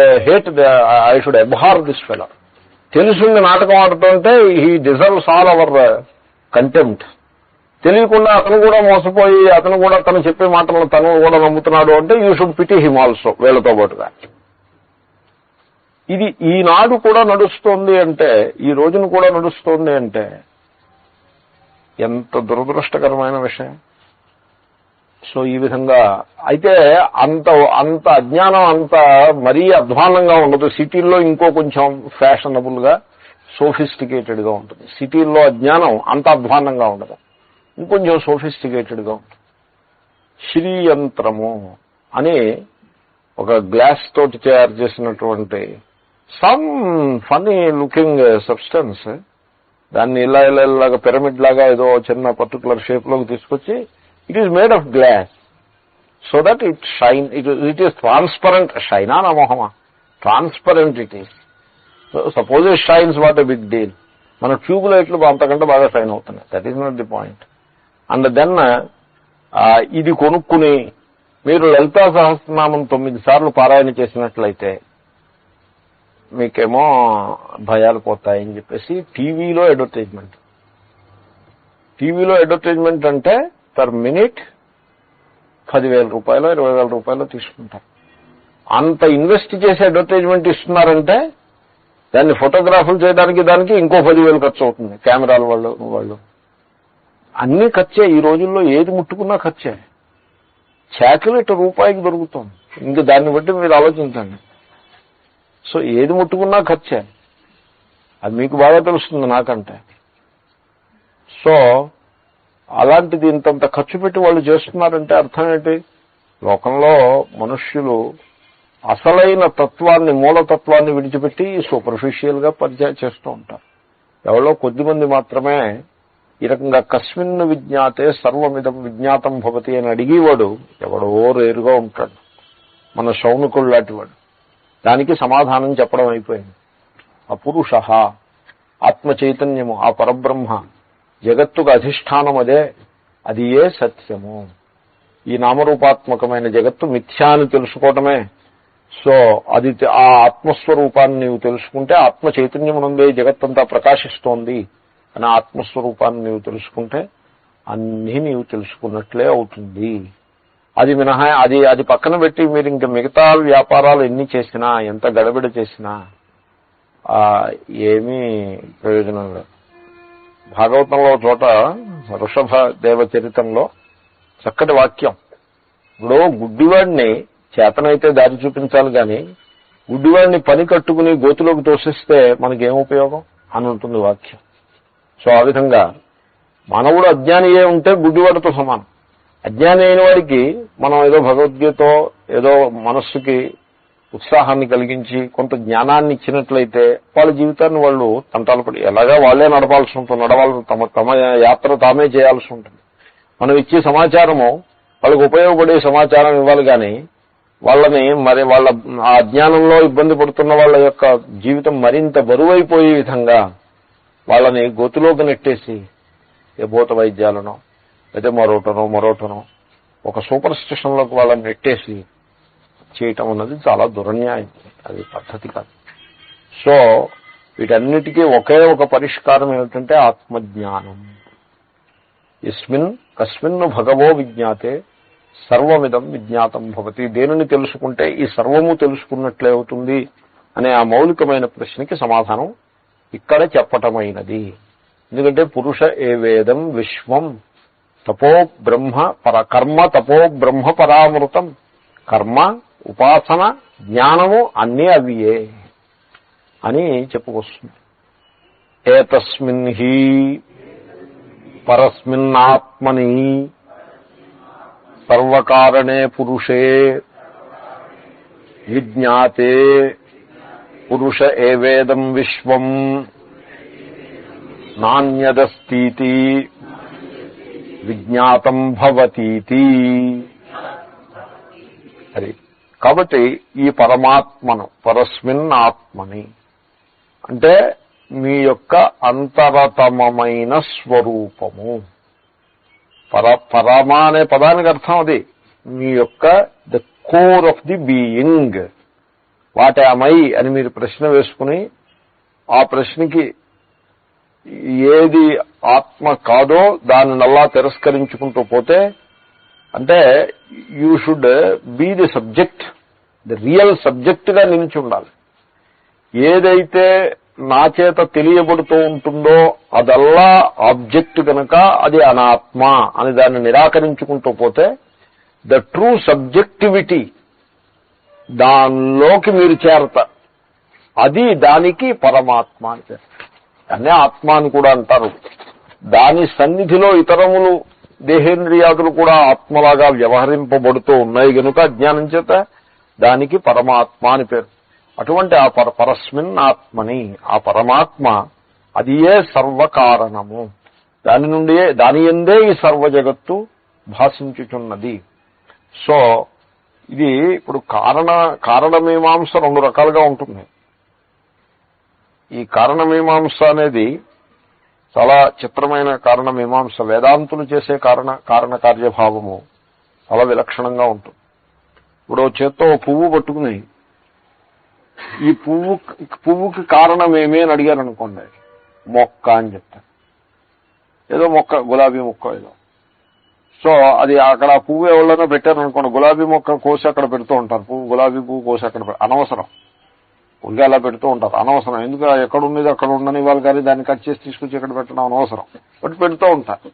I should abhor this fellow. తెలుసుంది నాటకం ఆడుతుంటే he deserves all our contempt. తెలియకుండా అతను కూడా మోసపోయి అతను కూడా తను చెప్పే మాటలను తను కూడా నమ్ముతున్నాడు అంటే you should pity him also వీళ్ళతో పాటుగా. ఇది ఈనాడు కూడా నడుస్తోంది అంటే, ఈ రోజును కూడా నడుస్తోంది అంటే ఎంత దురదృష్టకరమైన విషయం. సో ఈ విధంగా అయితే అంత అజ్ఞానం అంత మరీ అధ్వానంగా ఉండదు. సిటీల్లో ఇంకో కొంచెం ఫ్యాషనబుల్ గా సోఫిస్టికేటెడ్ గా ఉంటుంది. సిటీల్లో అజ్ఞానం అంత అధ్వానంగా ఉండదు, ఇంకొంచెం సోఫిస్టికేటెడ్ గా ఉంటుంది. శ్రీయంత్రము అని ఒక గ్లాస్ తోటి తయారు చేసినటువంటి సమ్ ఫన్నీ లుకింగ్ సబ్స్టెన్స్, దాన్ని ఇలాగా పిరమిడ్ లాగా ఏదో చిన్న పర్టికులర్ షేప్ లోకి తీసుకొచ్చి it is made of glass so that it shine, it is transparent. షైనా నా మొహమా, transparent it is. Suppose it shines, what a big deal. మన ట్యూబ్ లైట్లు అంతకంటే బాగా షైన్ అవుతున్నాయి. That is not the point. And then ఇది కొనుక్కుని మీరు లలితా సహస్రనామం 9 సార్లు పారాయణ చేసినట్లయితే మీకేమో భయాలు పోతాయని చెప్పేసి టీవీలో అడ్వర్టైజ్మెంట్. టీవీలో అడ్వర్టైజ్మెంట్ అంటే పర్ మినిట్ 10,000 రూపాయలు 20,000 రూపాయలు తీసుకుంటారు. అంత ఇన్వెస్ట్ చేసి అడ్వర్టైజ్మెంట్ ఇస్తున్నారంటే దాన్ని ఫోటోగ్రాఫ్లు చేయడానికి దానికి ఇంకో 10,000 ఖర్చు అవుతుంది. కెమెరాల వాళ్ళు అన్నీ ఖర్చే. ఈ రోజుల్లో ఏది ముట్టుకున్నా ఖర్చే. చాక్లెట్ రూపాయికి దొరుకుతుంది. ఇంక దాన్ని బట్టి మీరు ఆలోచించండి. సో ఏది ముట్టుకున్నా ఖర్చే. అది మీకు బాగా తెలుస్తుంది నాకంటే. సో అలాంటిది ఇంతంత ఖర్చు పెట్టి వాళ్ళు చేస్తున్నారంటే అర్థం ఏంటి? లోకంలో మనుష్యులు అసలైన తత్వాన్ని, మూలతత్వాన్ని విడిచిపెట్టి సూపర్ఫిషియల్ గా పరిచయం చేస్తూ ఉంటారు. ఎవరో కొద్దిమంది మాత్రమే ఈ రకంగా కస్మిన్ విజ్ఞాతే సర్వమిదం విజ్ఞాతం భవతి అని అడిగేవాడు ఎవడో రేరుగా ఉంటాడు. మన శౌనకుడు లాంటివాడు. దానికి సమాధానం చెప్పడం అయిపోయింది. అపురుష ఆత్మ చైతన్యము, ఆ పరబ్రహ్మ, జగత్తుకు అధిష్టానం అదే, అది ఏ సత్యము. ఈ నామరూపాత్మకమైన జగత్తు మిథ్యా అని తెలుసుకోవటమే. సో అది ఆ ఆత్మస్వరూపాన్ని నీవు తెలుసుకుంటే, ఆత్మ చైతన్యమునందే జగత్తంతా ప్రకాశిస్తోంది అని ఆత్మస్వరూపాన్ని నీవు తెలుసుకుంటే అన్నీ నీవు తెలుసుకున్నట్లే అవుతుంది. అది మినహా అది పక్కన పెట్టి మీరు ఇంక మిగతా వ్యాపారాలు ఎన్ని చేసినా, ఎంత గడబిడ చేసినా ఏమీ ప్రయోజనం లేదు. భాగవతంలో చోట వృషభ దేవ చరితంలో చక్కటి వాక్యం. ఇప్పుడు గుడ్డివాడిని చేతనైతే దారి చూపించాలి కానీ గుడ్డివాడిని పని కట్టుకుని గోతులోకి తోసిస్తే మనకేం ఉపయోగం అని ఉంటుంది వాక్యం. సో ఆ విధంగా మానవుడు అజ్ఞానియే ఉంటే గుడ్డివాడితో సమానం. అజ్ఞాని అయిన వాడికి మనం ఏదో భగవద్గీత ఏదో మనస్సుకి ఉత్సాహాన్ని కలిగించి కొంత జ్ఞానాన్ని ఇచ్చినట్లయితే వాళ్ళ జీవితాన్ని వాళ్ళు తంటాలు పడి ఎలాగా వాళ్ళే నడపాల్సి ఉంటుంది. తమ యాత్ర తామే చేయాల్సి ఉంటుంది. మనం ఇచ్చే సమాచారము వాళ్ళకు ఉపయోగపడే సమాచారం ఇవ్వాలి కానీ వాళ్ళని మరి వాళ్ళ ఆ అజ్ఞానంలో ఇబ్బంది పడుతున్న వాళ్ళ యొక్క జీవితం మరింత బరువైపోయే విధంగా వాళ్ళని గోతులోకి నెట్టేసి ఏ భూత వైద్యాలనో అయితే మరోటనో ఒక సూపర్ స్టిషన్లోకి వాళ్ళని నెట్టేసి చేయటం అన్నది చాలా దురన్యాయం. అది పద్ధతి కాదు. సో వీటన్నిటికీ ఒకే ఒక పరిష్కారం ఏమిటంటే ఆత్మజ్ఞానం. కస్మిన్ను భగవో విజ్ఞాతే సర్వమిదం విజ్ఞాతం భవతి. దేనిని తెలుసుకుంటే ఈ సర్వము తెలుసుకున్నట్లే అవుతుంది అనే ఆ మౌలికమైన ప్రశ్నకి సమాధానం ఇక్కడ చెప్పటమైనది. ఎందుకంటే పురుష ఏవేదం విశ్వం తపో బ్రహ్మ కర్మ తపో బ్రహ్మ పరామృతం. కర్మ, ఉపాసన, జ్ఞానము అన్నీ అవియే అని చెప్పుకొస్తుంది. ఏతస్మిన్ హి పరస్మిన్నాత్మని సర్వకారణే పురుషే విజ్ఞాతే పురుష ఏవేదం విశ్వం నాన్యదస్తి విజ్ఞాతం భవతీతి. అది కాబట్టి ఈ పరమాత్మను పరస్మిన్ ఆత్మని అంటే మీ యొక్క అంతరతమైన స్వరూపము. పరమ అనే పదానికి అర్థం అది మీ యొక్క the core of the being. What am I అని మీరు ప్రశ్న వేసుకుని ఆ ప్రశ్నకి ఏది ఆత్మ కాదో దానిని అలా తిరస్కరించుకుంటూ పోతే, అంటే you should be the subject, the real subject గా నిలిచి ఉండాలి. ఏదైతే నా చేత తెలియబడుతూ ఉంటుందో అదల్లా ఆబ్జెక్ట్ కనుక అది అనాత్మ అని దాన్ని నిరాకరించుకుంటూ పోతే ద ట్రూ సబ్జెక్టివిటీ దానిలోకి మీరు చేరతారు. అది దానికి పరమాత్మ అని పేరు. దాన్నే ఆత్మ అని కూడా అంటారు. దాని సన్నిధిలో ఇతరములు దేహేంద్రియాదులు కూడా ఆత్మలాగా వ్యవహరింపబడుతూ ఉన్నాయి కనుక అజ్ఞానం చేత దానికి పరమాత్మ అని పేరు. అటువంటి ఆ పరస్మిన్ ఆత్మని, ఆ పరమాత్మ అది ఏ సర్వకారణము, దాని యందే ఈ సర్వ జగత్తు భాషించుచున్నది. సో ఇది ఇప్పుడు కారణమీమాంస రెండు రకాలుగా ఉంటుంది. ఈ కారణమీమాంస అనేది చాలా చిత్రమైన కారణమీమాంస. వేదాంతులు చేసే కారణ కార్యభావము చాలా విలక్షణంగా ఉంటుంది. ఇప్పుడు చేత్తో పువ్వు పట్టుకుని ఈ పువ్వుకి కారణమేమి అని అడిగారు అనుకోండి, మొక్క అని చెప్తారు. ఏదో మొక్క, గులాబీ మొక్క ఏదో. సో అది అక్కడ పువ్వు ఎవరైనా పెట్టారనుకోండి, గులాబీ మొక్క కోసి అక్కడ పెడుతూ ఉంటారు. గులాబీ పువ్వు కోసి అక్కడ అనవసరం, ఇంకా అలా పెడుతూ ఉంటారు. అనవసరం, ఎందుకు ఎక్కడ ఉండేది అక్కడ ఉండని వాళ్ళు, కానీ దాన్ని కట్ చేసి తీసుకొచ్చి ఇక్కడ పెట్టడం అనవసరం, బట్ పెడుతూ ఉంటారు.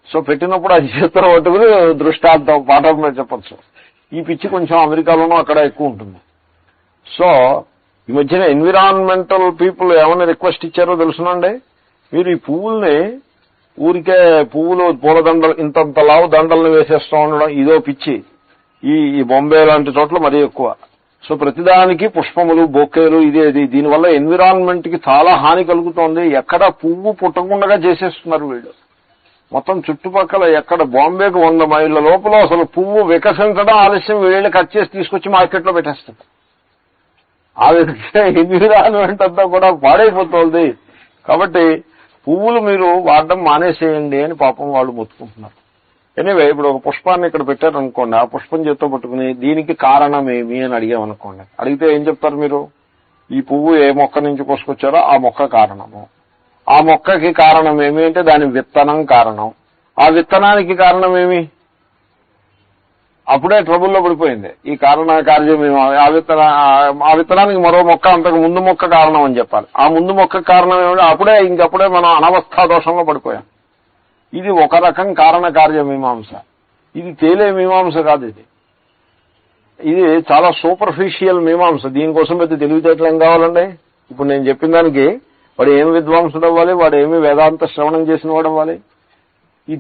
సో పెట్టినప్పుడు అది చేతులు పట్టుకుని దృష్టాంతం పాఠం మీద చెప్పచ్చు. ఈ పిచ్చి కొంచెం అమెరికాలోనూ అక్కడ ఎక్కువ ఉంటుంది. సో ఈ మధ్యన ఎన్విరాన్మెంటల్ పీపుల్ ఏమైనా రిక్వెస్ట్ ఇచ్చారో తెలుసునండి, మీరు ఈ పువ్వుల్ని ఊరికే పూలదండలు ఇంతంత లావు దండల్ని వేసేస్తూ ఉండడం ఇదో పిచ్చి. ఈ బొంబే లాంటి చోట్ల మరీ ఎక్కువ. సో ప్రతిదానికి పుష్పములు, బొకేలు, ఇదేది. దీనివల్ల ఎన్విరాన్మెంట్ కి చాలా హాని కలుగుతోంది. ఎక్కడ పువ్వు పుట్టకుండా చేసేస్తున్నారు వీళ్ళు. మొత్తం చుట్టుపక్కల ఎక్కడ బాంబేకి 100 మైళ్ళ లోపల అసలు పువ్వు వికసించడం ఆలస్యం, వీళ్ళు కట్ చేసి తీసుకొచ్చి మార్కెట్లో పెట్టేస్తారు. ఆ విధంగా ఎన్విరాన్మెంట్ అంతా కూడా పాడైపోతుంది. కాబట్టి పువ్వులు మీరు వాడడం మానేసేయండి అని పాపం వాళ్ళు మొత్తుకుంటున్నారు. ఎనీవే, ఇప్పుడు ఒక పుష్పాన్ని ఇక్కడ పెట్టారనుకోండి, ఆ పుష్పం చేత్తో పట్టుకుని దీనికి కారణమేమి అని అడిగామనుకోండి, అడిగితే ఏం చెప్తారు మీరు? ఈ పువ్వు ఏ మొక్క నుంచి కోసుకొచ్చారో ఆ మొక్క కారణము. ఆ మొక్కకి కారణమేమి అంటే దాని విత్తనం కారణం. ఆ విత్తనానికి కారణమేమి? అప్పుడే ట్రబుల్లో పడిపోయింది. ఈ కారణ కార్యమేమి? ఆ విత్తనానికి మరో మొక్క, అంతకు ముందు మొక్క కారణం అని చెప్పాలి. ఆ ముందు మొక్క కారణం ఏమిటి? అప్పుడే మనం అనవస్థా దోషంలో పడిపోయాం. ఇది ఒక రకం కారణ కార్యమీమాంస. ఇది తేలే మీమాంస కాదు. ఇది చాలా సూపర్ఫిషియల్ మీమాంస. దీనికోసం పెద్ద తెలివితేటలు ఏం కావాలండి? ఇప్పుడు నేను చెప్పిన దానికి వాడు ఏమి విద్వాంసుడు అవ్వాలి, వాడు ఏమి వేదాంత శ్రవణం చేసిన వాడు అవ్వాలి.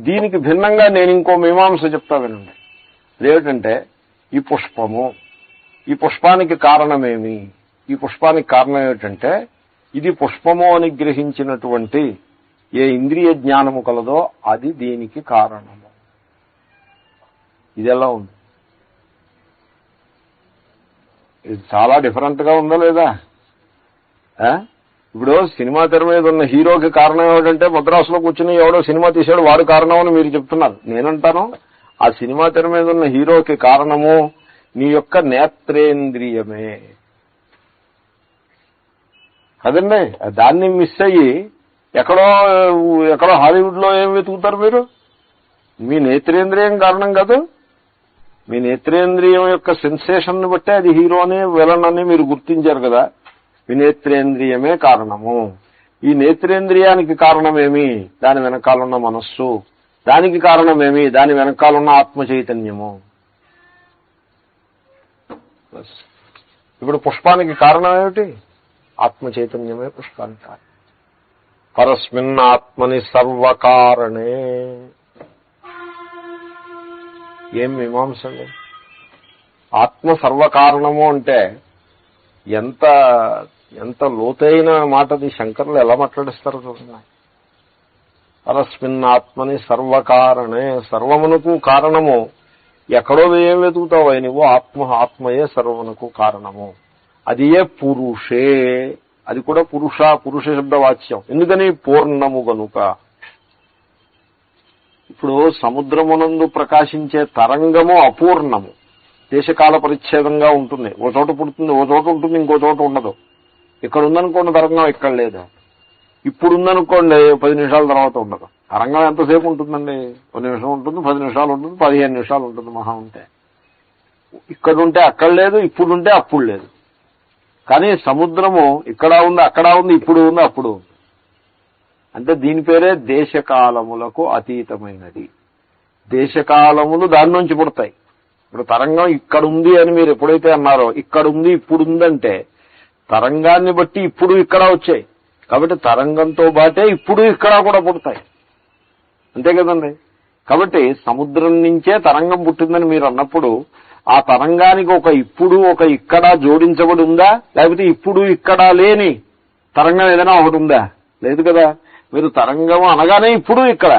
దీనికి భిన్నంగా నేను ఇంకో మీమాంస చెప్తా వినండి. అదేమిటంటే, ఈ పుష్పము, ఈ పుష్పానికి కారణమేమి? ఈ పుష్పానికి కారణం ఏమిటంటే, ఇది పుష్పము అని గ్రహించినటువంటి ఏ ఇంద్రియ జ్ఞానము కలదో అది దీనికి కారణము. ఇది ఎలా ఉంది? ఇది చాలా డిఫరెంట్ గా ఉందా లేదా? ఇప్పుడు సినిమా తెర మీద ఉన్న హీరోకి కారణం ఏమిటంటే, మద్రాసులో కూర్చుని ఎవడో సినిమా తీశాడు వాడు కారణం అని మీరు చెప్తున్నారు. నేనంటాను, ఆ సినిమా తెర మీద ఉన్న హీరోకి కారణము నీ యొక్క నేత్రేంద్రియమే కదండి. దాన్ని మిస్ అయ్యి ఎక్కడో హాలీవుడ్ లో ఏం వెతుకుతారు మీరు? మీ నేత్రేంద్రియం కారణం కాదు. మీ నేత్రేంద్రియం యొక్క సెన్సేషన్ ని బట్టే అది హీరో అని విలన్ అని మీరు గుర్తించారు కదా. మీ నేత్రేంద్రియమే కారణము. ఈ నేత్రేంద్రియానికి కారణమేమి? దాని వెనకాలన్న మనస్సు. దానికి కారణమేమి? దాని వెనకాలన్న ఆత్మ చైతన్యము. ఇప్పుడు పుష్పానికి కారణం ఏమిటి? ఆత్మ చైతన్యమే పుష్పానికి కారణం. పరస్మిన్ ఆత్మని సర్వకారణే. ఏం మీమాంస అండి? ఆత్మ సర్వకారణము అంటే ఎంత లోతైన మాటది. శంకరులు ఎలా మాట్లాడిస్తారో చూడండి. పరస్మిన్ ఆత్మని సర్వకారణే, సర్వమునకు కారణము. ఎక్కడో ఏం వెతుకుతావు నువ్వు? ఆత్మయే సర్వమునకు కారణము. అది ఏ పురుషే, అది కూడా పురుష శబ్దవాచ్యం. ఎందుకని? పూర్ణము గనుక. ఇప్పుడు సముద్రమునందు ప్రకాశించే తరంగము అపూర్ణము, దేశకాల పరిచ్ఛేదంగా ఉంటుంది. ఓ చోట పుడుతుంది, ఓ చోట ఉంటుంది, ఇంకో చోట ఉండదు. ఇక్కడ ఉందనుకోండి తరంగం, ఇక్కడ లేదు. ఇప్పుడు ఉందనుకోండి 10 నిమిషాల తర్వాత ఉండదు. తరంగం ఎంతసేపు ఉంటుందండి? 1 నిమిషం ఉంటుంది, 10 నిమిషాలు ఉంటుంది, 15 నిమిషాలు ఉంటుంది మహా ఉంటే. ఇక్కడ ఉంటే అక్కడ లేదు, ఇప్పుడు ఉంటే అప్పుడు లేదు. కానీ సముద్రము ఇక్కడ ఉంది, అక్కడ ఉంది, ఇప్పుడు ఉంది, అప్పుడు ఉంది. అంటే దీని పేరే దేశకాలములకు అతీతమైనది. దేశకాలములు దాని నుంచి పుడతాయి. ఇప్పుడు తరంగం ఇక్కడ ఉంది అని మీరు ఎప్పుడైతే అన్నారో, ఇక్కడ ఉంది ఇప్పుడు ఉందంటే తరంగాన్ని బట్టి ఇప్పుడు ఇక్కడ వచ్చాయి. కాబట్టి తరంగంతో బాటే ఇప్పుడు ఇక్కడ కూడా పుడతాయి. అంతే కదండి. కాబట్టి సముద్రం నుంచే తరంగం పుట్టిందని మీరు అన్నప్పుడు ఆ తరంగానికి ఒక ఇప్పుడు ఒక ఇక్కడ జోడించబడి ఉందా? లేకపోతే ఇప్పుడు ఇక్కడ లేని తరంగం ఏదైనా ఒకటి ఉందా? లేదు కదా. మీరు తరంగము అనగానే ఇప్పుడు ఇక్కడ.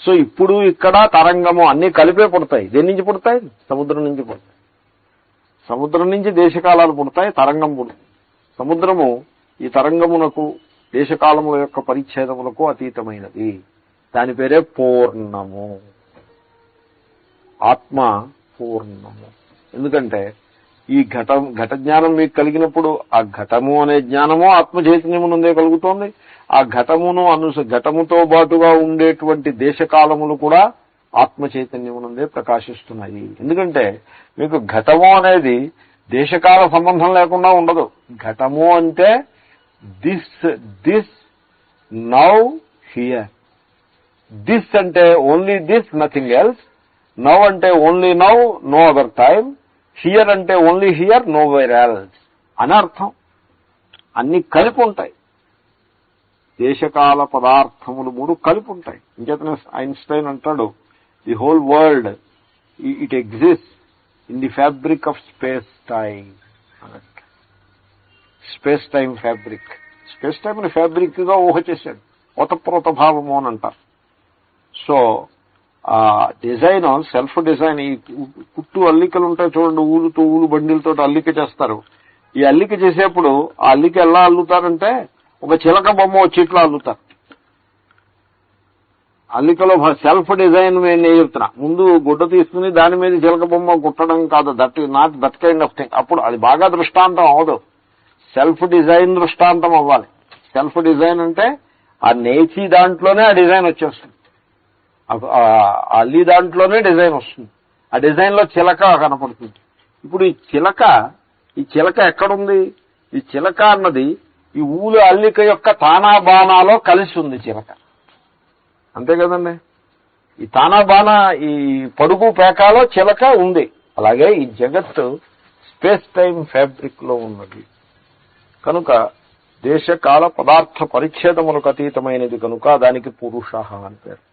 సో ఇప్పుడు ఇక్కడ తరంగము అన్నీ కలిపే పుడతాయి. దేని నుంచి పుడతాయి? సముద్రం నుంచి పుడతాయి. సముద్రం నుంచి దేశకాలాలు పుడతాయి, తరంగం పుడతాయి. సముద్రము ఈ తరంగమునకు దేశకాలముల యొక్క పరిచ్ఛేదములకు అతీతమైనది. దాని పేరే పూర్ణము. ఆత్మ పూర్ణము. ఎందుకంటే ఈ ఘట జ్ఞానం మీకు కలిగినప్పుడు ఆ ఘటము అనే జ్ఞానము ఆత్మ చైతన్యము నుండే కలుగుతోంది. ఆ ఘటముతో బాటుగా ఉండేటువంటి దేశకాలములు కూడా ఆత్మ చైతన్యము నుండే ప్రకాశిస్తున్నాయి. ఎందుకంటే మీకు ఘటము అనేది దేశకాల సంబంధం లేకుండా ఉండదు. ఘటము అంటే దిస్ నౌ హియర్. దిస్ అంటే only this, nothing else. Now అంటే only now, no other time. Here అంటే only here, nowhere else అని అర్థం. అన్ని కలిపి ఉంటాయి. దేశకాల పదార్థములు మూడు కలిపి ఉంటాయి. ఇంకేతనే ఐన్స్టైన్ అంటాడు, the whole world it exist in the fabric of space time అన్నట్టు. Space time fabric. Space time ని ఫ్యాబ్రిక్ గా ఊహ చేశాడు. ఓతప్రోత భావము అని అంటారు. సో డిజైన్, సెల్ఫ్ డిజైన్, ఈ కుట్టు అల్లికలు ఉంటాయి చూడండి, ఊలు బండిలతో అల్లిక చేస్తారు. ఈ అల్లిక చేసేప్పుడు ఆ అల్లిక ఎలా అల్లుతారంటే ఒక చిలక బొమ్మ వచ్చి ఇట్లా అల్లుతారు. అల్లికలో సెల్ఫ్ డిజైన్ నేను చెప్తున్నా. ముందు గుడ్డ తీసుకుని దాని మీద చిలక బొమ్మ కుట్టడం కాదు, not that kind of thing. అప్పుడు అది బాగా దృష్టాంతం అవ్వదు. సెల్ఫ్ డిజైన్ దృష్టాంతం అవ్వాలి. సెల్ఫ్ డిజైన్ అంటే ఆ నేచి దాంట్లోనే ఆ డిజైన్ వచ్చేస్తుంది. అల్లి దాంట్లోనే డిజైన్ వస్తుంది. ఆ డిజైన్ లో చిలక కనపడుతుంది. ఇప్పుడు ఈ చిలక ఎక్కడుంది? ఈ చిలక అన్నది ఈ ఊలు అల్లిక యొక్క తానాబానాలో కలిసి ఉంది చిలక. అంతే కదండి. ఈ తానాబానా, ఈ పడుగు పేకాలో చిలక ఉంది. అలాగే ఈ జగత్తు స్పేస్ టైమ్ ఫ్యాబ్రిక్ లో ఉన్నది. కనుక దేశకాల పదార్థ పరిచ్ఛేదములకు అతీతమైనది కనుక దానికి పురుష అని పేరు.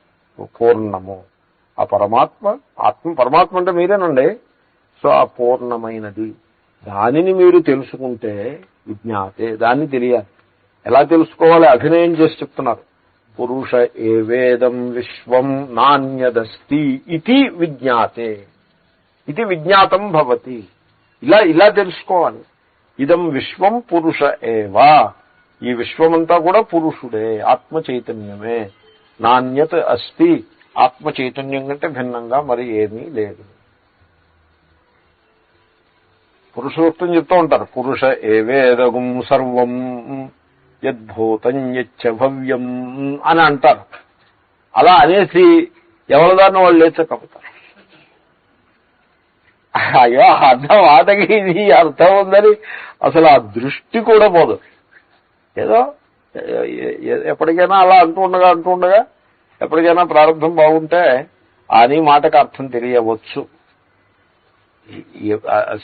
పూర్ణము. ఆ పరమాత్మ అంటే మీరేనండి. సో ఆ పూర్ణమైనది దానిని మీరు తెలుసుకుంటే విజ్ఞాతే, దాన్ని తెలియాలి. ఎలా తెలుసుకోవాలి? అభినయం చేసి చెప్తున్నారు. పురుష ఏవేదం విశ్వం నాణ్యదస్తి ఇది విజ్ఞాతే, ఇది విజ్ఞాతం భవతి. ఇలా తెలుసుకోవాలి. ఇదం విశ్వం పురుష ఏవా, ఈ విశ్వమంతా కూడా పురుషుడే, ఆత్మ చైతన్యమే. నాణ్యత అస్తి, ఆత్మ చైతన్యం కంటే భిన్నంగా మరి ఏమీ లేదు. పురుషోక్తం చెప్తూ ఉంటారు. పురుష ఏవేదగుం సర్వం యద్భూతం యచ్చ భవ్యం అని అంటారు. అలా అనేసి ఎవరిదాన్ని వాళ్ళు లేచకపోతారు. అయ్యో అర్థం ఆటకి ఇది అర్థం ఉందని అసలు ఆ దృష్టి కూడా పోదు. ఏదో ఎప్పటికైనా అలా అంటూ ఉండగా ఎప్పటికైనా ప్రారంభం బాగుంటే అని మాటకు అర్థం తెలియవచ్చు.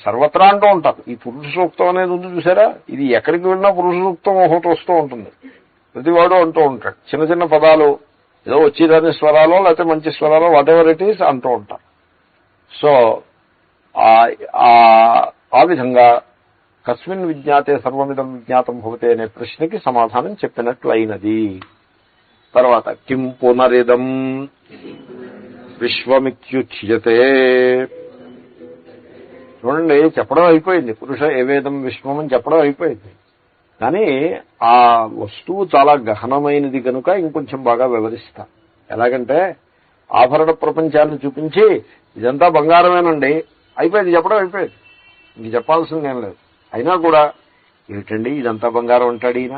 సర్వత్రా అంటూ ఉంటారు. ఈ పురుష సూక్తం అనేది ఉంది చూసారా, ఇది ఎక్కడికి వెళ్ళినా పురుష సూక్తం ఒకటి వస్తూ ఉంటుంది. ప్రతివాడు అంటూ ఉంటాడు. చిన్న చిన్న పదాలు ఏదో వచ్చేదాని స్వరాలో లేకపోతే మంచి స్వరాలో వాట్ ఎవర్ ఇట్ ఈస్ అంటూ ఉంటారు. సో ఆ విధంగా కస్మిన్ విజ్ఞాతే సర్వమిదం విజ్ఞాతం భవతే అనే ప్రశ్నకి సమాధానం చెప్పినట్లయినది. తర్వాత కిం పునరిదం విశ్వమిత్యుచ్యతే. చూడండి, చెప్పడం అయిపోయింది. పురుష ఏవేదం విశ్వం అని చెప్పడం అయిపోయింది. కానీ ఆ వస్తువు చాలా గహనమైనది కనుక ఇంకొంచెం బాగా వివరిస్తా. ఎలాగంటే ఆభరణ ప్రపంచాన్ని చూపించి ఇదంతా బంగారమేనండి అయిపోయింది, చెప్పడం అయిపోయింది, ఇంక చెప్పాల్సింది ఏం లేదు. అయినా కూడా ఏమిటండి ఇదంతా బంగారం అంటాడు ఈయన,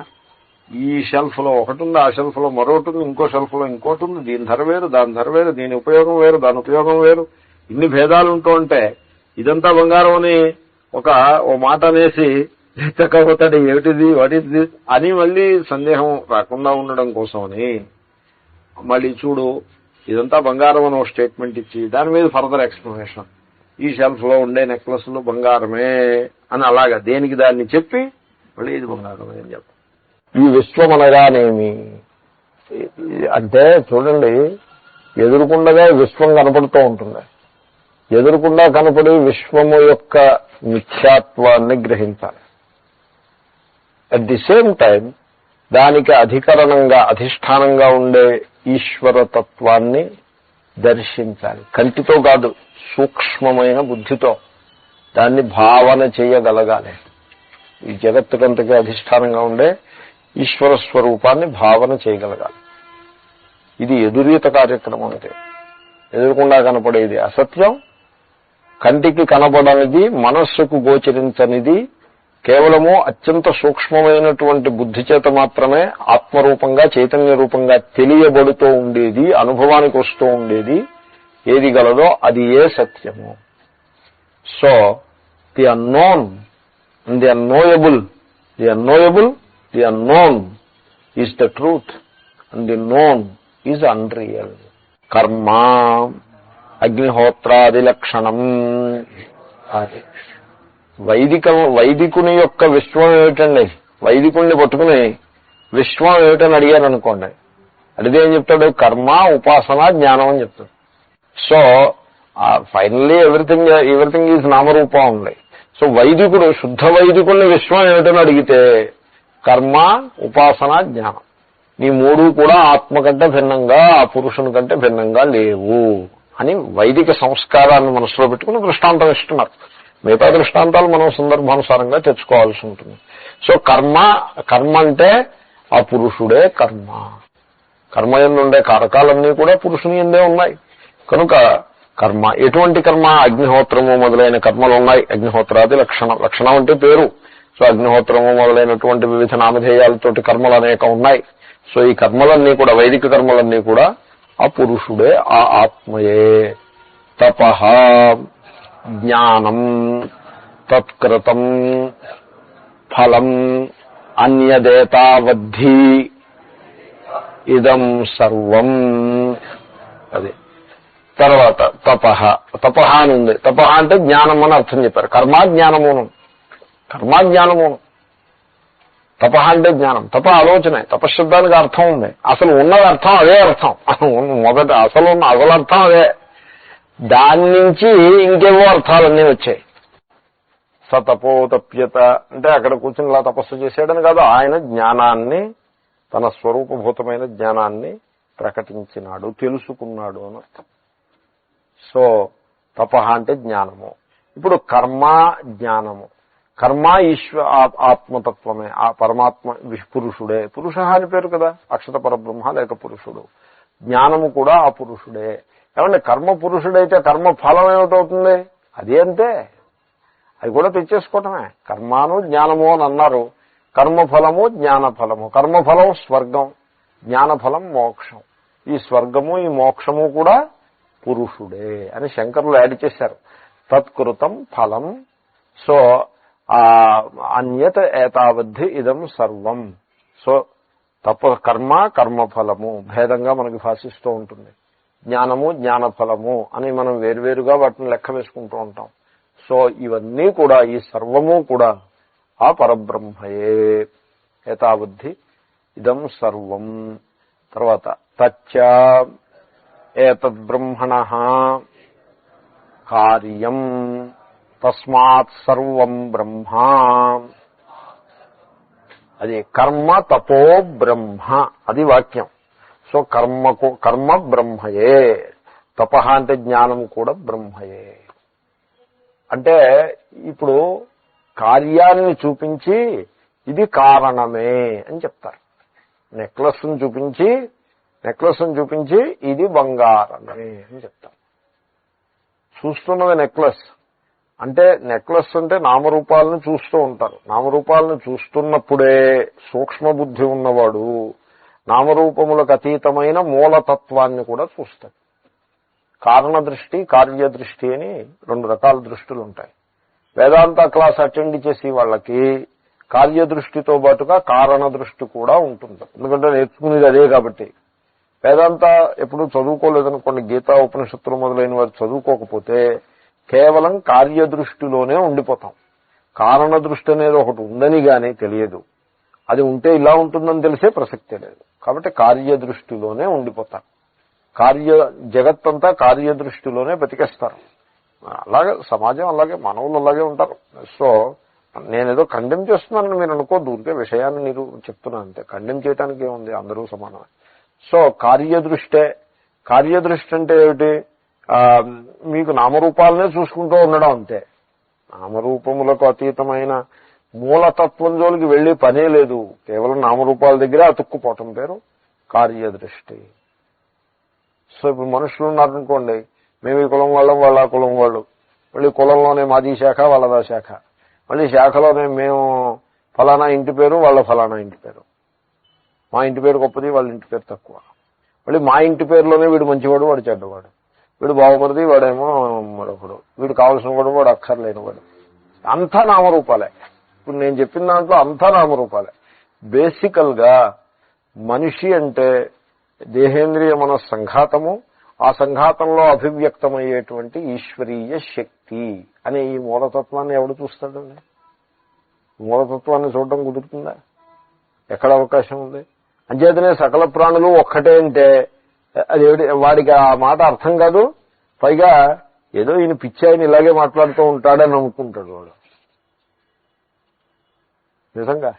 ఈ షెల్ఫ్ లో ఒకటి ఉంది, ఆ షెల్ఫ్ లో మరొకటి ఉంది, ఇంకో షెల్ఫ్ లో ఇంకోటి ఉంది, దీని ధర వేరు, దాని ధర వేరు, దీని ఉపయోగం వేరు, దాని ఉపయోగం వేరు, ఇన్ని భేదాలు ఉంటూ ఉంటే ఇదంతా బంగారం అని ఓ మాట అనేసి చక్కపోతాడు, ఏమిటిది వాట్ ఈస్ దిస్ అని మళ్ళీ సందేహం రాకుండా ఉండడం కోసమని మళ్ళీ చూడు ఇదంతా బంగారం అని ఒక స్టేట్మెంట్ ఇచ్చి దాని మీద ఫర్దర్ ఎక్స్ప్లెనేషన్, ఈ షెల్ఫ్ లో ఉండే నెక్లెస్లు బంగారమే అని అలాగా దేనికి దాన్ని చెప్పి మళ్ళీ ఇది బంగారమే అని చెప్పాలి. ఈ విశ్వం అనగానేమి అంటే చూడండి, ఎదురుకుండగా విశ్వం కనపడుతూ ఉంటుంది. ఎదురుకుండా కనపడి విశ్వము యొక్క మిథ్యాత్వాన్ని గ్రహించాలి. అట్ ది సేమ్ టైం దానికి అధికరణంగా అధిష్టానంగా ఉండే ఈశ్వరతత్వాన్ని దర్శించాలి. కంటితో కాదు, సూక్ష్మమైన బుద్ధితో దాన్ని భావన చేయగలగాలి. ఈ జగత్తుకంతకి అధిష్టానంగా ఉండే ఈశ్వర స్వరూపాన్ని భావన చేయగలగాలి. ఇది ఎదురీత కార్యక్రమం. అంటే ఎదురుకుండా కనపడేది అసత్యం, కంటికి కనపడనిది, మనస్సుకు గోచరించనిది, కేవలము అత్యంత సూక్ష్మమైనటువంటి బుద్ధి చేత మాత్రమే ఆత్మరూపంగా చైతన్య రూపంగా తెలియబడుతూ ఉండేది, అనుభవానికి వస్తూ ఉండేది ఏది గలదో అది ఏ సత్యము. So the unknown and the అన్నోయబుల్, the unknown is the truth and the known is unreal. కర్మ అగ్నిహోత్రాది లక్షణం. వైదికుని యొక్క విశ్వం ఏమిటండి? వైదికుణ్ణి పట్టుకుని విశ్వం ఏమిటని అడిగారు అనుకోండి, అడిగితే ఏం చెప్తాడు? కర్మ, ఉపాసన, జ్ఞానం అని చెప్తాడు. సో ఫైనల్లీ ఎవ్రీథింగ్ ఈజ్ నామరూపం ఉంది. సో వైదికుడు, శుద్ధ వైదికుడిని విశ్వం ఏమిటని అడిగితే కర్మ, ఉపాసన, జ్ఞానం ఈ మూడు కూడా ఆత్మ కంటే భిన్నంగా, ఆ పురుషుని కంటే భిన్నంగా లేవు అని వైదిక సంస్కారాన్ని మనసులో పెట్టుకుని దృష్టాంతం ఇస్తున్నారు. మిగతా దృష్టాంతాలు మనం సందర్భానుసారంగా తెచ్చుకోవాల్సి ఉంటుంది. సో కర్మ అంటే ఆ పురుషుడే కర్మ. కర్మ యందుండే కారకాలన్నీ కూడా పురుషుని యందే ఉన్నాయి. కనుక కర్మ, ఎటువంటి కర్మ? అగ్నిహోత్రము మొదలైన కర్మలు ఉన్నాయి. అగ్నిహోత్రాది లక్షణం అంటే పేరు. సో అగ్నిహోత్రము మొదలైనటువంటి వివిధ నామధేయాలతోటి కర్మలు అనేక ఉన్నాయి. సో ఈ కర్మలన్నీ కూడా, వైదిక కర్మలన్నీ కూడా ఆ పురుషుడే, ఆ ఆత్మయే. తపః జ్ఞానం తత్కృతం ఫలం అన్యదేతావద్ధి ఇదం సర్వం. అది తర్వాత తపః అని ఉంది. తపః అంటే జ్ఞానం అని అర్థం చెప్పారు. కర్మాజ్ఞానమును. తపః అంటే జ్ఞానం. తప ఆలోచనే. తపశ్శబ్దానికి అర్థం ఉంది. అసలు ఉన్నది అర్థం అదే అర్థం. మొదట అసలు అర్థం అదే. దాని నుంచి ఇంకేవో అర్థాలన్నీ వచ్చాయి. సతపోతప్యత అంటే అక్కడ కూర్చుని ఇలా తపస్సు చేశాడని కాదు, ఆయన జ్ఞానాన్ని, తన స్వరూపభూతమైన జ్ఞానాన్ని ప్రకటించినాడు, తెలుసుకున్నాడు అని అర్థం. సో తపః అంటే జ్ఞానము. ఇప్పుడు కర్మ జ్ఞానము. కర్మ ఆత్మతత్వమే, ఆ పరమాత్మ పురుషుడే. పురుష అని పేరు కదా, అక్షర పరబ్రహ్మ లేక పురుషుడు. జ్ఞానము కూడా ఆ పురుషుడే. ఏమంటే కర్మ పురుషుడైతే కర్మ ఫలం ఏమిటవుతుంది? అది అంతే, అది కూడా తెచ్చేసుకోవటమే. కర్మాను జ్ఞానము అని అన్నారు. కర్మఫలము జ్ఞానఫలము. కర్మఫలం స్వర్గం, జ్ఞానఫలం మోక్షం. ఈ స్వర్గము ఈ మోక్షము కూడా పురుషుడే అని శంకరులు యాడ్ చేశారు. తత్కృతం ఫలం. సో అన్యత ఏతావద్ధి ఇదం సర్వం. సో కర్మఫలము భేదంగా మనకి భాషిస్తూ ఉంటుంది. జ్ఞానము జ్ఞానఫలము అని మనం వేరువేరుగా వాటిని లెక్క వేసుకుంటూ ఉంటాం. సో ఇవన్నీ కూడా, ఈ సర్వము కూడా ఆ పరబ్రహ్మయే. ఏతావద్ధి ఇదం సర్వం. తర్వాత తచ్చ ఏతద్బ్రహ్మణః కార్యం తస్మాత్ సర్వం బ్రహ్మ. అది కర్మ తపో బ్రహ్మ, అది వాక్యం. సో కర్మ బ్రహ్మయే, తపః అంటే జ్ఞానం కూడా బ్రహ్మయే. అంటే ఇప్పుడు కార్యాన్ని చూపించి ఇది కారణమే అని చెప్తారు. నెక్లెస్ను చూపించి ఇది బంగారమే అని చెప్తారు. చూస్తున్నది నెక్లెస్, అంటే నెక్లెస్ అంటే నామరూపాలను చూస్తూ ఉంటారు. నామరూపాలను చూస్తున్నప్పుడే సూక్ష్మ బుద్ధి ఉన్నవాడు నామరూపములకు అతీతమైన మూలతత్వాన్ని కూడా చూస్తాడు. కారణ దృష్టి, కార్యదృష్టి అని రెండు రకాల దృష్టిలు ఉంటాయి. వేదాంత క్లాస్ అటెండ్ చేసి వాళ్ళకి కార్యదృష్టితో పాటుగా కారణ దృష్టి కూడా ఉంటుంది. ఎందుకంటే నేర్చుకునేది అదే కాబట్టి. వేదాంత ఎప్పుడు చదువుకోలేదనుకోండి, గీతా ఉపనిషత్తులు మొదలైన వారు చదువుకోకపోతే కేవలం కార్యదృష్టిలోనే ఉండిపోతాం. కారణ దృష్టి అనేది ఒకటి ఉందని గానీ తెలియదు. అది ఉంటే ఇలా ఉంటుందని తెలిసే ప్రసక్తే లేదు. కాబట్టి కార్యదృష్టిలోనే ఉండిపోతారు. జగత్తంతా కార్యదృష్టిలోనే బతికేస్తారు. అలాగే సమాజం, అలాగే మానవులు అలాగే ఉంటారు. సో నేనేదో కండెమ్ చేస్తున్నానని మీరు అనుకోద్దు. ఊరికే విషయాన్ని మీరు చెప్తున్నాను అంతే. కండెమ్ చేయడానికి ఏముంది, అందరూ సమానమే. సో కార్యదృష్టి అంటే ఏమిటి? మీకు నామరూపాలనే చూసుకుంటూ ఉండడం అంతే. నామరూపములకు అతీతమైన మూలతత్వం జోలికి వెళ్లి పనే లేదు. కేవలం నామరూపాల దగ్గరే అతుక్కుపోవటం పేరు కార్యదృష్టి. సో ఇప్పుడు మనుషులు ఉన్నారనుకోండి, మేము ఈ కులం వాళ్ళం, వాళ్ళ కులం వాళ్ళు, మళ్ళీ కులంలోనే మాది శాఖ, వాళ్ళదా శాఖ, మళ్ళీ శాఖలోనే మేము ఫలానా ఇంటి పేరు, వాళ్ళ ఫలానా ఇంటి పేరు, మా ఇంటి పేరు గొప్పది, వాళ్ళ ఇంటి పేరు తక్కువ, మళ్ళీ మా ఇంటి పేరులోనే వీడు మంచివాడు, వాడు చెడ్డవాడు, వీడు బాగుపడిది, వాడేమో మరొకడు, వీడు కావాల్సిన వాడు, వాడు అక్కర్లేనివాడు. అంతా నామరూపాలే. ఇప్పుడు నేను చెప్పిన దాంట్లో అంతా నామరూపాలే. బేసికల్ గా మనిషి అంటే దేహేంద్రియ మన సంఘాతము, ఆ సంఘాతంలో అభివ్యక్తమయ్యేటువంటి ఈశ్వరీయ శక్తి అనే ఈ మూలతత్వాన్ని ఎవడు చూస్తాడండి? మూలతత్వాన్ని చూడడం కుదురుతుందా? ఎక్కడ అవకాశం ఉంది? అంచేతనే సకల ప్రాణులు ఒక్కటే అంటే అది వాడికి ఆ మాట అర్థం కాదు. పైగా ఏదో ఈయన పిచ్చాయిని ఇలాగే మాట్లాడుతూ ఉంటాడని అనుకుంటాడు వాడు. నిజంగా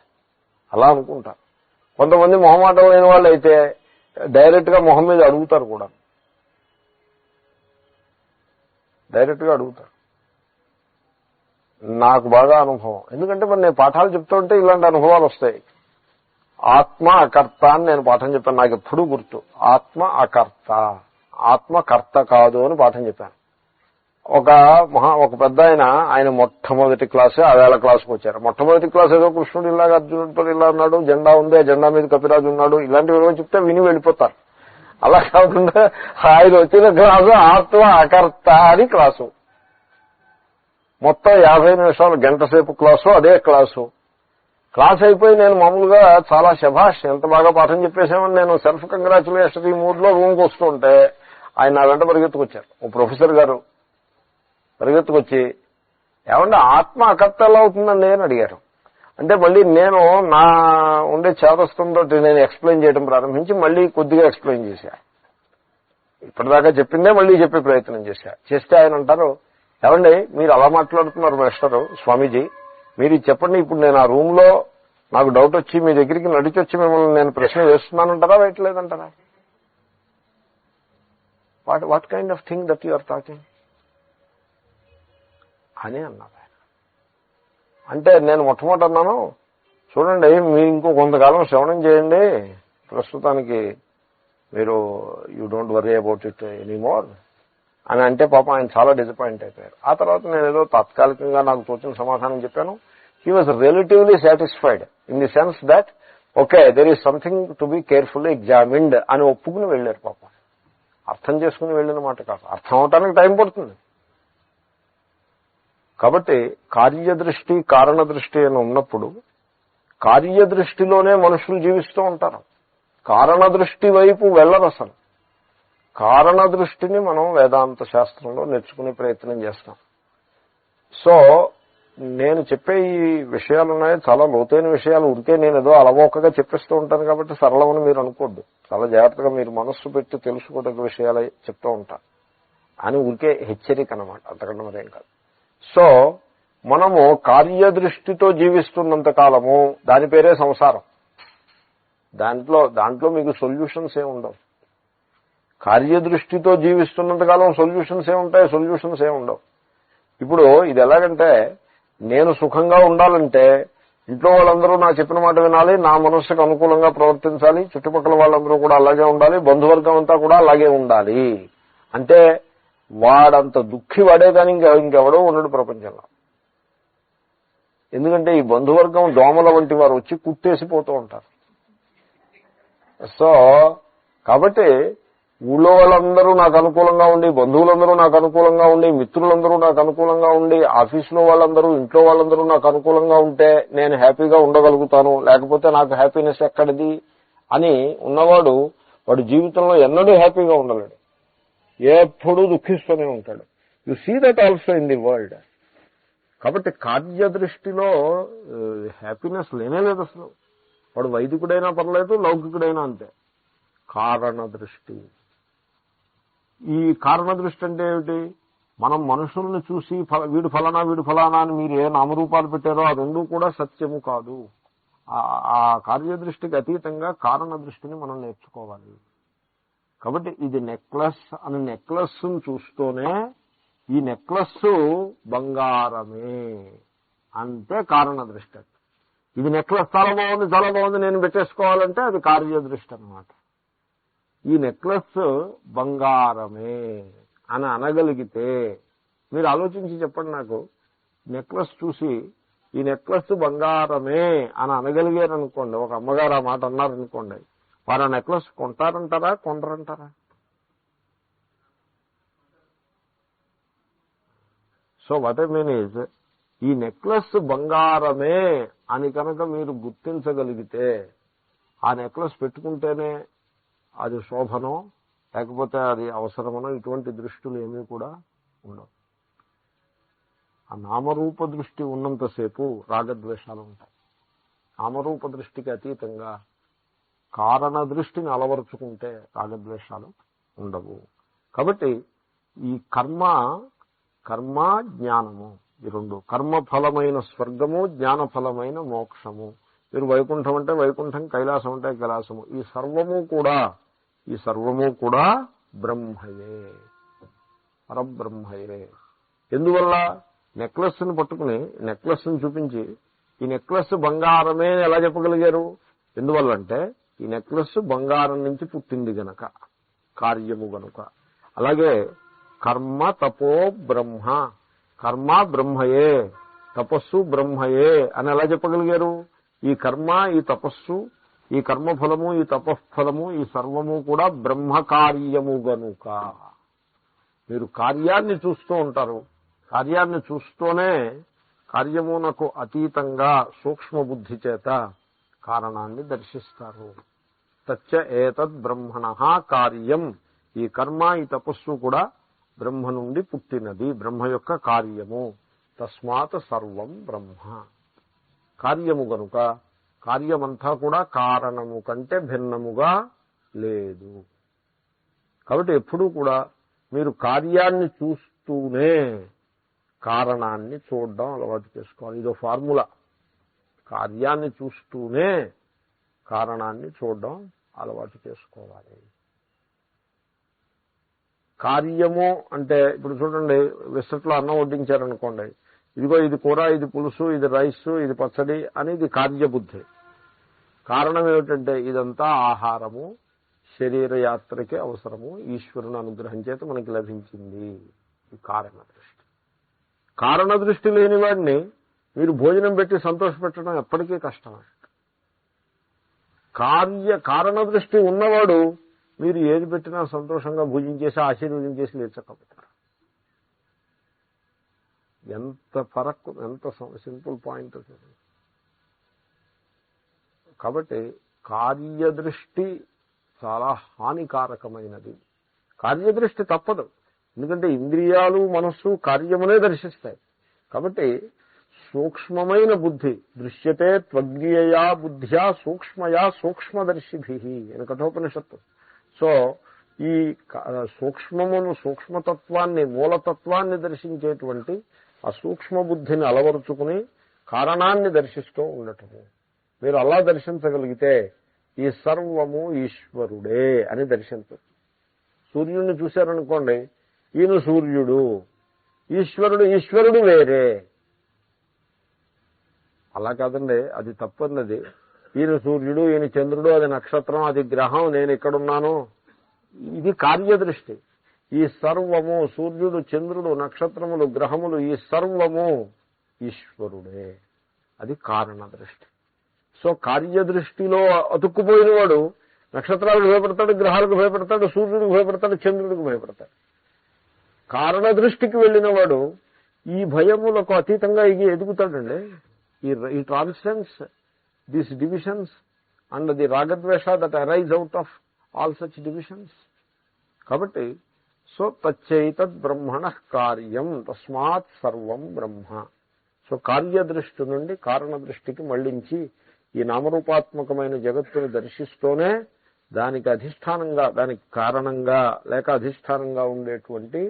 అలా అనుకుంటారు. కొంతమంది మొహమాటం లేని వాళ్ళు అయితే డైరెక్ట్ గా మొహం మీద అడుగుతారు కూడా. డైరెక్ట్ గా అడుగుతారు. నాకు బాగా అనుభవం. ఎందుకంటే మరి నేను పాఠాలు చెప్తూ ఉంటే ఇలాంటి అనుభవాలు వస్తాయి. ఆత్మ అకర్త అని నేను పాఠం చెప్పాను. నాకు ఎప్పుడూ గుర్తు. ఆత్మ అకర్త, ఆత్మ కర్త కాదు అని పాఠం చెప్పాను. ఒక పెద్ద ఆయన మొట్టమొదటి క్లాసే ఆవేళ క్లాసుకు వచ్చారు. మొట్టమొదటి క్లాస్ ఏదో కృష్ణుడు ఇలాగ అర్జునుడితో ఇలా అన్నాడు, జెండా ఉంది, ఆ జెండా మీద కపిరాజు ఉన్నాడు, ఇలాంటివి చెప్తే విని వెళ్ళిపోతారు. అలా కాకుండా ఆయన వచ్చిన క్లాసు ఆత్మ అకర్త అని క్లాసు. మొత్తం 50 నిమిషాలు, గంట సేపు క్లాసు, అదే క్లాసు. క్లాస్ అయిపోయి నేను మామూలుగా చాలా శభాష్, ఎంత బాగా పాఠం చెప్పేసామని నేను సెల్ఫ్ కంగ్రాచులేషన్ ఈ మూడ్లో రూమ్కి వస్తుంటే ఆయన నా వెంట పరిగెత్తుకొచ్చారు. ఓ ప్రొఫెసర్ గారు పరిగెత్తుకొచ్చి, ఏమంటే ఆత్మ అకర్త ఎలా అవుతుందండి అని అడిగారు. అంటే మళ్ళీ నేను నా ఉండే చేతస్థంతో నేను ఎక్స్ప్లెయిన్ చేయడం ప్రారంభించి మళ్ళీ కొద్దిగా ఎక్స్ప్లెయిన్ చేశా. ఇప్పటిదాకా చెప్పిందే మళ్ళీ చెప్పే ప్రయత్నం చేస్తే ఆయన అంటారు, ఏమండి మీరు అలా మాట్లాడుతున్నారు మాస్టరు స్వామీజీ, మీరు చెప్పండి, ఇప్పుడు నేను ఆ రూమ్ లో నాకు డౌట్ వచ్చి మీ దగ్గరికి నడిచి వచ్చి మిమ్మల్ని నేను ప్రశ్న వేస్తున్నానంటారా వేయట్లేదంటారా? What kind of thing that you are talking అని అన్నారు ఆయన. అంటే నేను మొట్టమొదటి అన్నాను, చూడండి మీరు ఇంకో కొంతకాలం శ్రవణం చేయండి, ప్రస్తుతానికి మీరు you don't worry about it anymore అని అంటే పాపం ఆయన చాలా డిసప్పాయింట్ అయిపోయారు. ఆ తర్వాత నేను ఏదో తాత్కాలికంగా నాకు తోచిన సమాధానం చెప్పాను. He was relatively satisfied in the sense that okay there is something to be carefully examined అని ఒప్పుకుని వెళ్ళారు. పాపం అర్థం చేసుకుని వెళ్ళిన మాట కాదు, అర్థం అవటానికి టైం పడుతుంది. కాబట్టి కార్యదృష్టి కారణ దృష్టి అని ఉన్నప్పుడు కార్యదృష్టిలోనే మనుషులు జీవిస్తూ ఉంటారు. కారణ దృష్టి వైపు వెళ్ళరు. అసలు కారణ దృష్టిని మనం వేదాంత శాస్త్రంలో నేర్చుకునే ప్రయత్నం చేస్తాం. సో నేను చెప్పే ఈ విషయాలు ఉన్నాయి, చాలా లోతైన విషయాలు. ఉరికే నేను ఏదో అలవోకగా చెప్పేస్తూ ఉంటాను కాబట్టి సరళమని మీరు అనుకోద్దు. చాలా జాగ్రత్తగా మీరు మనస్సు పెట్టి తెలుసుకోదగ్గ విషయాలు చెప్తూ ఉంటాను అని ఊరికే హెచ్చరిక అన్నమాట, అంతకంటే మరేం కాదు. సో మనము కార్యదృష్టితో జీవిస్తున్నంత కాలము దాని పేరే సంసారం. దాంట్లో మీకు సొల్యూషన్స్ ఏమి ఉండవు. కార్యదృష్టితో జీవిస్తున్నంతకాలం సొల్యూషన్స్ ఏముంటాయి? సొల్యూషన్స్ ఏమి ఉండవు. ఇప్పుడు ఇది ఎలాగంటే, నేను సుఖంగా ఉండాలంటే ఇంట్లో వాళ్ళందరూ నా చెప్పిన మాట వినాలి, నా మనస్సుకు అనుకూలంగా ప్రవర్తించాలి, చుట్టుపక్కల వాళ్ళందరూ కూడా అలాగే ఉండాలి, బంధువర్గం అంతా కూడా అలాగే ఉండాలి. అంటే వాడంత దుఃఖి వాడే కానీ ఇంకెవడో ఉండడు ప్రపంచంలో. ఎందుకంటే ఈ బంధువర్గం దోమల వంటి వారు వచ్చి కుట్టేసిపోతూ ఉంటారు. సో కాబట్టి ఊళ్ళో వాళ్ళందరూ నాకు అనుకూలంగా ఉండి, బంధువులందరూ నాకు అనుకూలంగా ఉండి, మిత్రులందరూ నాకు అనుకూలంగా ఉండి, ఆఫీసులో వాళ్ళందరూ, ఇంట్లో వాళ్ళందరూ నాకు అనుకూలంగా ఉంటే నేను హ్యాపీగా ఉండగలుగుతాను, లేకపోతే నాకు హ్యాపీనెస్ ఎక్కడిది అని ఉన్నవాడు వాడు జీవితంలో ఎన్నడూ హ్యాపీగా ఉండలేడు, ఎప్పుడూ దుఃఖిస్తూనే ఉంటాడు. You see that also in the world. కాబట్టి కార్యదృష్టిలో హ్యాపీనెస్ లేనే లేదు అసలు. వాడు వైదికుడైనా పర్లేదు, లౌకికుడైనా అంతే. కారణ దృష్టి. ఈ కారణ దృష్టి అంటే ఏమిటి? మనం మనుషుల్ని చూసి వీడు ఫలానా వీడు ఫలానా అని మీరు ఏ నామరూపాలు పెట్టారో ఆ రెండూ కూడా సత్యము కాదు. ఆ కార్యదృష్టికి అతీతంగా కారణ దృష్టిని మనం నేర్చుకోవాలి. కాబట్టి ఇది నెక్లెస్ అని నెక్లెస్ చూస్తూనే ఈ నెక్లెస్ బంగారమే అంతే కారణ దృష్టి. ఇది నెక్లెస్ చాలా బాగుంది నేను పెట్టేసుకోవాలంటే అది కార్యదృష్టి అన్నమాట. ఈ నెక్లెస్ బంగారమే అని అనగలిగితే మీరు ఆలోచించి చెప్పండి నాకు. నెక్లెస్ చూసి ఈ నెక్లెస్ బంగారమే అని అనగలిగారనుకోండి, ఒక అమ్మగారు ఆ మాట అన్నారనుకోండి, వారు ఆ నెక్లెస్ కొంటారంటారా కొనరంటారా? So what I mean is, ఈ నెక్లెస్ బంగారమే అని కనుక మీరు గుర్తించగలిగితే ఆ నెక్లెస్ పెట్టుకుంటేనే అది శోభనో లేకపోతే అది అవసరమనో ఇటువంటి దృష్టిలు ఏమీ కూడా ఉండవు. ఆ నామరూప దృష్టి ఉన్నంతసేపు రాగద్వేషాలు ఉంటాయి. నామరూప దృష్టికి అతీతంగా కారణ దృష్టిని అలవరుచుకుంటే రాగద్వేషాలు ఉండవు. కాబట్టి ఈ కర్మ జ్ఞానము, ఈ రెండు, కర్మఫలమైన స్వర్గము, జ్ఞానఫలమైన మోక్షము. మీరు వైకుంఠం అంటే వైకుంఠం, కైలాసం అంటే కైలాసము. ఈ సర్వము కూడా బ్రహ్మయే, పరబ్రహ్మయే. ఎందువల్ల? నెక్లెస్ని పట్టుకుని నెక్లెస్ని చూపించి ఈ నెక్లెస్ బంగారమే ఎలా చెప్పగలిగారు? ఎందువల్లంటే ఈ నెక్లెస్ బంగారం నుంచి పుట్టింది గనక, కార్యము గనుక. అలాగే కర్మ తపో బ్రహ్మ, కర్మ బ్రహ్మయే, తపస్సు బ్రహ్మయే అని ఎలా చెప్పగలిగారు? ఈ కర్మ, ఈ తపస్సు, ఈ కర్మఫలము, ఈ తపఫలము, ఈ సర్వము కూడా బ్రహ్మ కార్యము గనుక. మీరు కార్యాన్ని చూస్తూ ఉంటారు. కార్యాన్ని చూస్తూనే కార్యమునకు అతీతంగా సూక్ష్మ బుద్ధి చేత కారణాన్ని దర్శిస్తారు. తచ్చ ఏతద్ బ్రహ్మణః కార్యం. ఈ కర్మ, ఈ తపస్సు కూడా బ్రహ్మ నుండి పుట్టినది, బ్రహ్మ యొక్క కార్యము. తస్మాత్ సర్వం బ్రహ్మ. కార్యము గనుక కార్యమంతా కూడా కారణము కంటే భిన్నముగా లేదు. కాబట్టి ఎప్పుడూ కూడా మీరు కార్యాన్ని చూస్తూనే కారణాన్ని చూడడం అలవాటు చేసుకోవాలి. ఇదో ఫార్ములా. కార్యాన్ని చూస్తూనే కారణాన్ని చూడడం అలవాటు చేసుకోవాలి. కార్యము అంటే ఇప్పుడు చూడండి, విస్తట్లో అన్నం వడ్డించారనుకోండి, ఇదిగో ఇది కూర, ఇది పులుసు, ఇది రైసు, ఇది పచ్చడి అనేది కార్యబుద్ధి. కారణం ఏమిటంటే ఇదంతా ఆహారము, శరీర యాత్రకి అవసరము, ఈశ్వరుని అనుగ్రహం చేత మనకి లభించింది. ఈ కారణ దృష్టి. కారణ దృష్టి లేని వాడిని మీరు భోజనం పెట్టి సంతోషపెట్టడం ఎప్పటికీ కష్టమే. కారణ దృష్టి ఉన్నవాడు మీరు ఏది పెట్టినా సంతోషంగా భుజించేసి ఆశీర్వదించేసి లేచకపోతారు. ఎంత ఫరక్, ఎంత సింపుల్ పాయింట్. కాబట్టి కార్యదృష్టి చాలా హానికారకమైనది. కార్యదృష్టి తప్పదు, ఎందుకంటే ఇంద్రియాలు, మనస్సు కార్యమునే దర్శిస్తాయి. కాబట్టి సూక్ష్మమైన బుద్ధి దృశ్యతే త్వగ్రియయా బుద్ధ్యా సూక్ష్మయా సూక్ష్మదర్శిభిః అని కఠోపనిషత్తు. సో ఈ సూక్ష్మతత్వాన్ని, మూలతత్వాన్ని దర్శించేటువంటి ఆ సూక్ష్మ బుద్ధిని అలవరుచుకుని కారణాన్ని దర్శిస్తూ ఉండటము. మీరు అలా దర్శించగలిగితే ఈ సర్వము ఈశ్వరుడే అని దర్శించరు. సూర్యుడిని చూశారనుకోండి, ఈయన సూర్యుడు, ఈశ్వరుడు వేరే. అలా కాదండి, అది తప్పన్నది. ఈయన సూర్యుడు, ఈయన చంద్రుడు, అది నక్షత్రం, అది గ్రహం, నేను ఇక్కడున్నాను. ఇది కార్యదృష్టి. ఈ సర్వము సూర్యుడు, చంద్రుడు, నక్షత్రములు, గ్రహములు, ఈ సర్వము ఈశ్వరుడే. అది కారణ దృష్టి. సో కార్యదృష్టిలో అతుక్కుపోయిన వాడు నక్షత్రాలకు భయపడతాడు, గ్రహాలకు భయపడతాడు, సూర్యుడికి భయపడతాడు, చంద్రుడికి భయపడతాడు. కారణ దృష్టికి వెళ్ళిన వాడు ఈ భయములకు అతీతంగా ఎదుగుతాడండి. ఈ transcends these divisions and the రాగద్వేష that arise out of all such divisions. కాబట్టి సో తచ్చైతద్ బ్రహ్మణ కార్యం తస్మాత్ సర్వం బ్రహ్మ. సో కార్యదృష్టి నుండి కారణ దృష్టికి మళ్లించి ఈ నామరూపాత్మకమైన జగత్తును దర్శిస్తూనే దానికి అధిష్టానంగా, దానికి కారణంగా లేక అధిష్టానంగా ఉండేటువంటి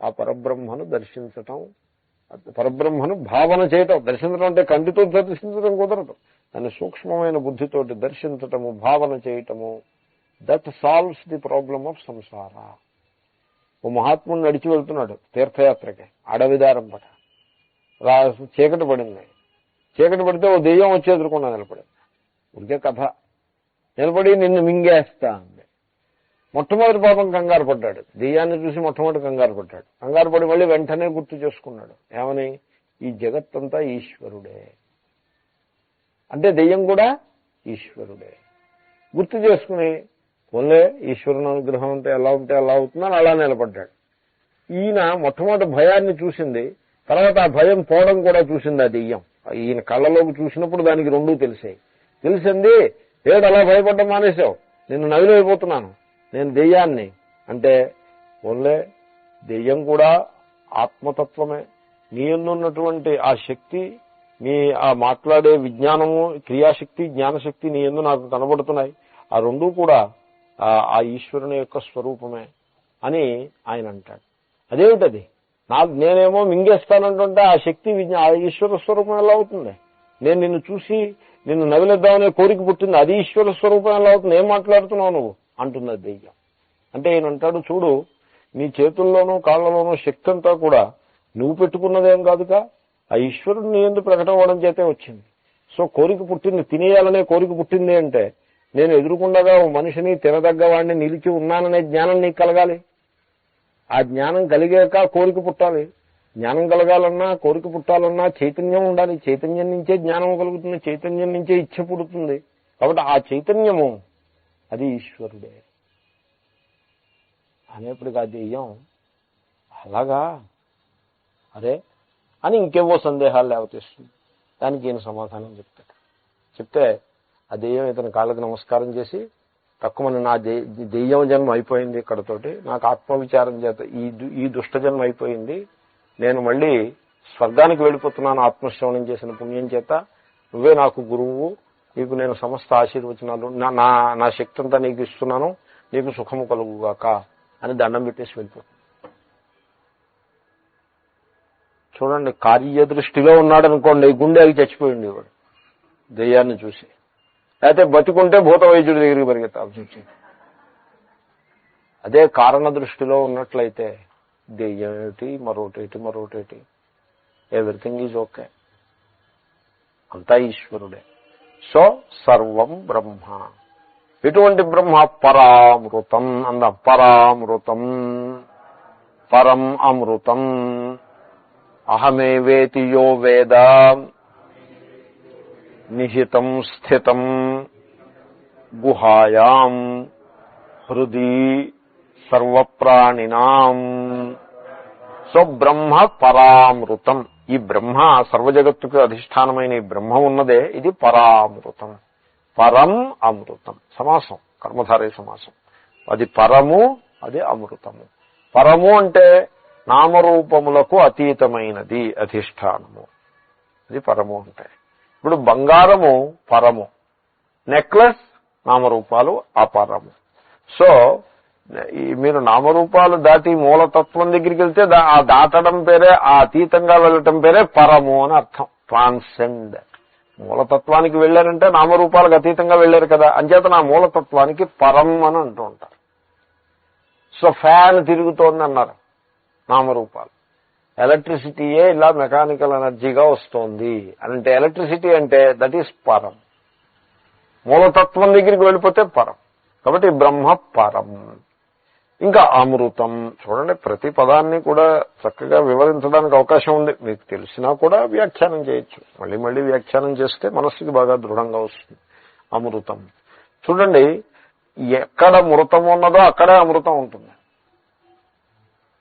ఆ పరబ్రహ్మను దర్శించటం, పరబ్రహ్మను భావన చేయటం. దర్శించడం అంటే కంటితో దర్శించడం కుదరదు, దాన్ని సూక్ష్మమైన బుద్ధితోటి దర్శించటము, భావన చేయటము. That solves the problem of సంసార. ఓ మహాత్ముడు నడిచి వెళ్తున్నాడు తీర్థయాత్రకి, అడవిదారం పట. చీకటి పడింది. చీకటి పడితే ఓ దెయ్యం వచ్చి ఎదుర్కొన్నా నిలబడింది. ఉడికే కథ. నిలబడి నిన్ను మింగేస్తా అంది. మొట్టమొదటి పాపం కంగారు పడ్డాడు. దెయ్యాన్ని చూసి మొట్టమొదటి కంగారు పడ్డాడు. కంగారు పడి మళ్ళీ వెంటనే గుర్తు చేసుకున్నాడు. ఏమని? ఈ జగత్తంతా ఈశ్వరుడే, అంటే దెయ్యం కూడా ఈశ్వరుడే. గుర్తు చేసుకుని పోన్లే ఈశ్వరుని అనుగ్రహం అంటే ఎలా ఉంటే అలా అవుతుందని అలా నిలబడ్డాడు. ఈయన మొట్టమొదటి భయాన్ని చూసింది, తర్వాత ఆ భయం పోవడం కూడా చూసింది ఆ దెయ్యం. ఈయన కళ్ళలోకి చూసినప్పుడు దానికి రెండూ తెలిసాయి. తెలిసింది, ఏడు అలా భయపడ్డం మానేశావు, నిన్ను నవిలైపోతున్నాను, నేను దెయ్యాన్ని అంటే. పోన్లే దెయ్యం కూడా ఆత్మతత్వమే. నీ యందున్నటువంటి ఆ శక్తి, నీ ఆ మాట్లాడే విజ్ఞానము, క్రియాశక్తి, జ్ఞానశక్తి నీ యందు నాకు కనబడుతున్నాయి. ఆ రెండూ కూడా ఆ ఈశ్వరుని యొక్క స్వరూపమే అని ఆయన అంటాడు. అదేమిటది? నేనేమో మింగేస్తానంటుంటే ఆ శక్తి ఆ ఈశ్వర స్వరూపం ఎలా అవుతుంది? నేను నిన్ను చూసి నిన్ను నవిలేద్దామనే కోరిక పుట్టింది, అది ఈశ్వర స్వరూపం ఎలా అవుతుంది? ఏం మాట్లాడుతున్నావు నువ్వు అంటుంది దెయ్యం. అంటే ఈయన అంటాడు, చూడు, నీ చేతుల్లోనూ కాళ్లలోనూ శక్తి అంతా కూడా నువ్వు పెట్టుకున్నదేం కాదుగా, ఆ ఈశ్వరుడు నీ ఎందుకు ప్రకటన అవ్వడం చేతే వచ్చింది. సో కోరిక పుట్టింది, తినేయాలనే కోరిక పుట్టింది అంటే నేను ఎదురుకుండగా ఓ మనిషిని తినదగ్గవాడిని నిలిచి ఉన్నాననే జ్ఞానం నీకు కలగాలి. ఆ జ్ఞానం కలిగాక కోరిక పుట్టాలి. జ్ఞానం కలగాలన్నా, కోరిక పుట్టాలన్నా చైతన్యం ఉండాలి. చైతన్యం నుంచే జ్ఞానం కలుగుతుంది, చైతన్యం నుంచే ఇచ్చ పుడుతుంది. కాబట్టి ఆ చైతన్యము అది ఈశ్వరుడే అనేప్పటికీ ఆ దెయ్యం అలాగా అరే అని ఇంకేవో సందేహాలు లేవతీస్తుంది. దానికి ఈయన సమాధానం చెప్తాడు. చెప్తే ఆ దెయ్యం ఇతని కాళ్ళకి నమస్కారం చేసి, తక్కువని నా దెయ్యం జన్మ అయిపోయింది ఇక్కడతోటి, నాకు ఆత్మవిచారం చేత ఈ దుష్ట జన్మ అయిపోయింది, నేను మళ్ళీ స్వర్గానికి వెళ్ళిపోతున్నాను ఆత్మశ్రవణం చేసిన పుణ్యం చేత, నువ్వే నాకు గురువు, నీకు నేను సమస్త ఆశీర్వచనాలు, నా శక్తి అంతా నీకు ఇస్తున్నాను, నీకు సుఖము కలుగుగాక అని దండం పెట్టేసి వెళ్ళిపోతుంది. చూడండి, కార్యదృష్టిలో ఉన్నాడనుకోండి, గుండెకి చచ్చిపోయింది వాడు దెయ్యాన్ని చూసి. అయితే బతికుంటే భూత వైద్యుడి దగ్గరికి పరిగెత్తాల్సి వచ్చింది. అదే కారణ దృష్టిలో ఉన్నట్లయితే దెయ్యం ఏమిటి, మరోటేటి, ఎవ్రీథింగ్ ఈజ్ ఓకే, అంతా ఈశ్వరుడే. సో సర్వం బ్రహ్మ. ఎటువంటి బ్రహ్మ? పరామృతం అందాం. పరామృతం, పరం అమృతం. అహమేవేతి యో వేద నిహితం స్థితం గుహాయాం హృది సర్వప్రాణినాం. సో బ్రహ్మ పరామృతం. ఈ బ్రహ్మ సర్వజగత్తుకు అధిష్టానమైన ఈ బ్రహ్మ ఉన్నదే, ఇది పరామృతం. పరం అమృతం సమాసం, కర్మధారయ సమాసం. అది పరము, అది అమృతము. పరము అంటే నామరూపములకు అతీతమైనది, అధిష్టానము, అది పరము అంటే. ఇప్పుడు బంగారము పరము, నెక్లెస్ నామరూపాలు అపరము. సో మీరు నామరూపాలు దాటి మూలతత్వం దగ్గరికి వెళ్తే ఆ దాటడం పేరే, ఆ అతీతంగా వెళ్ళటం పేరే పరము అని అర్థం. ట్రాన్సెండ్. మూలతత్వానికి వెళ్ళారంటే నామరూపాలకు అతీతంగా వెళ్ళారు కదా, అంచేత నా మూలతత్వానికి పరం అని అంటూ ఉంటారు. సో ఫ్యాన్ తిరుగుతోంది అన్నారు నామరూపాలు. ఎలక్ట్రిసిటీయే ఇలా మెకానికల్ ఎనర్జీగా వస్తోంది అంటే ఎలక్ట్రిసిటీ అంటే దట్ ఈస్ పరం. మూలతత్వం దగ్గరికి వెళ్ళిపోతే పరం. కాబట్టి బ్రహ్మ పరం. ఇంకా అమృతం. చూడండి, ప్రతి పదాన్ని కూడా చక్కగా వివరించడానికి అవకాశం ఉంది. మీకు తెలిసినా కూడా వ్యాఖ్యానం చేయొచ్చు. మళ్ళీ మళ్ళీ వ్యాఖ్యానం చేస్తే మనస్సుకి బాగా దృఢంగా వస్తుంది. అమృతం. చూడండి, ఎక్కడ మృతం ఉన్నదో అక్కడే అమృతం ఉంటుంది.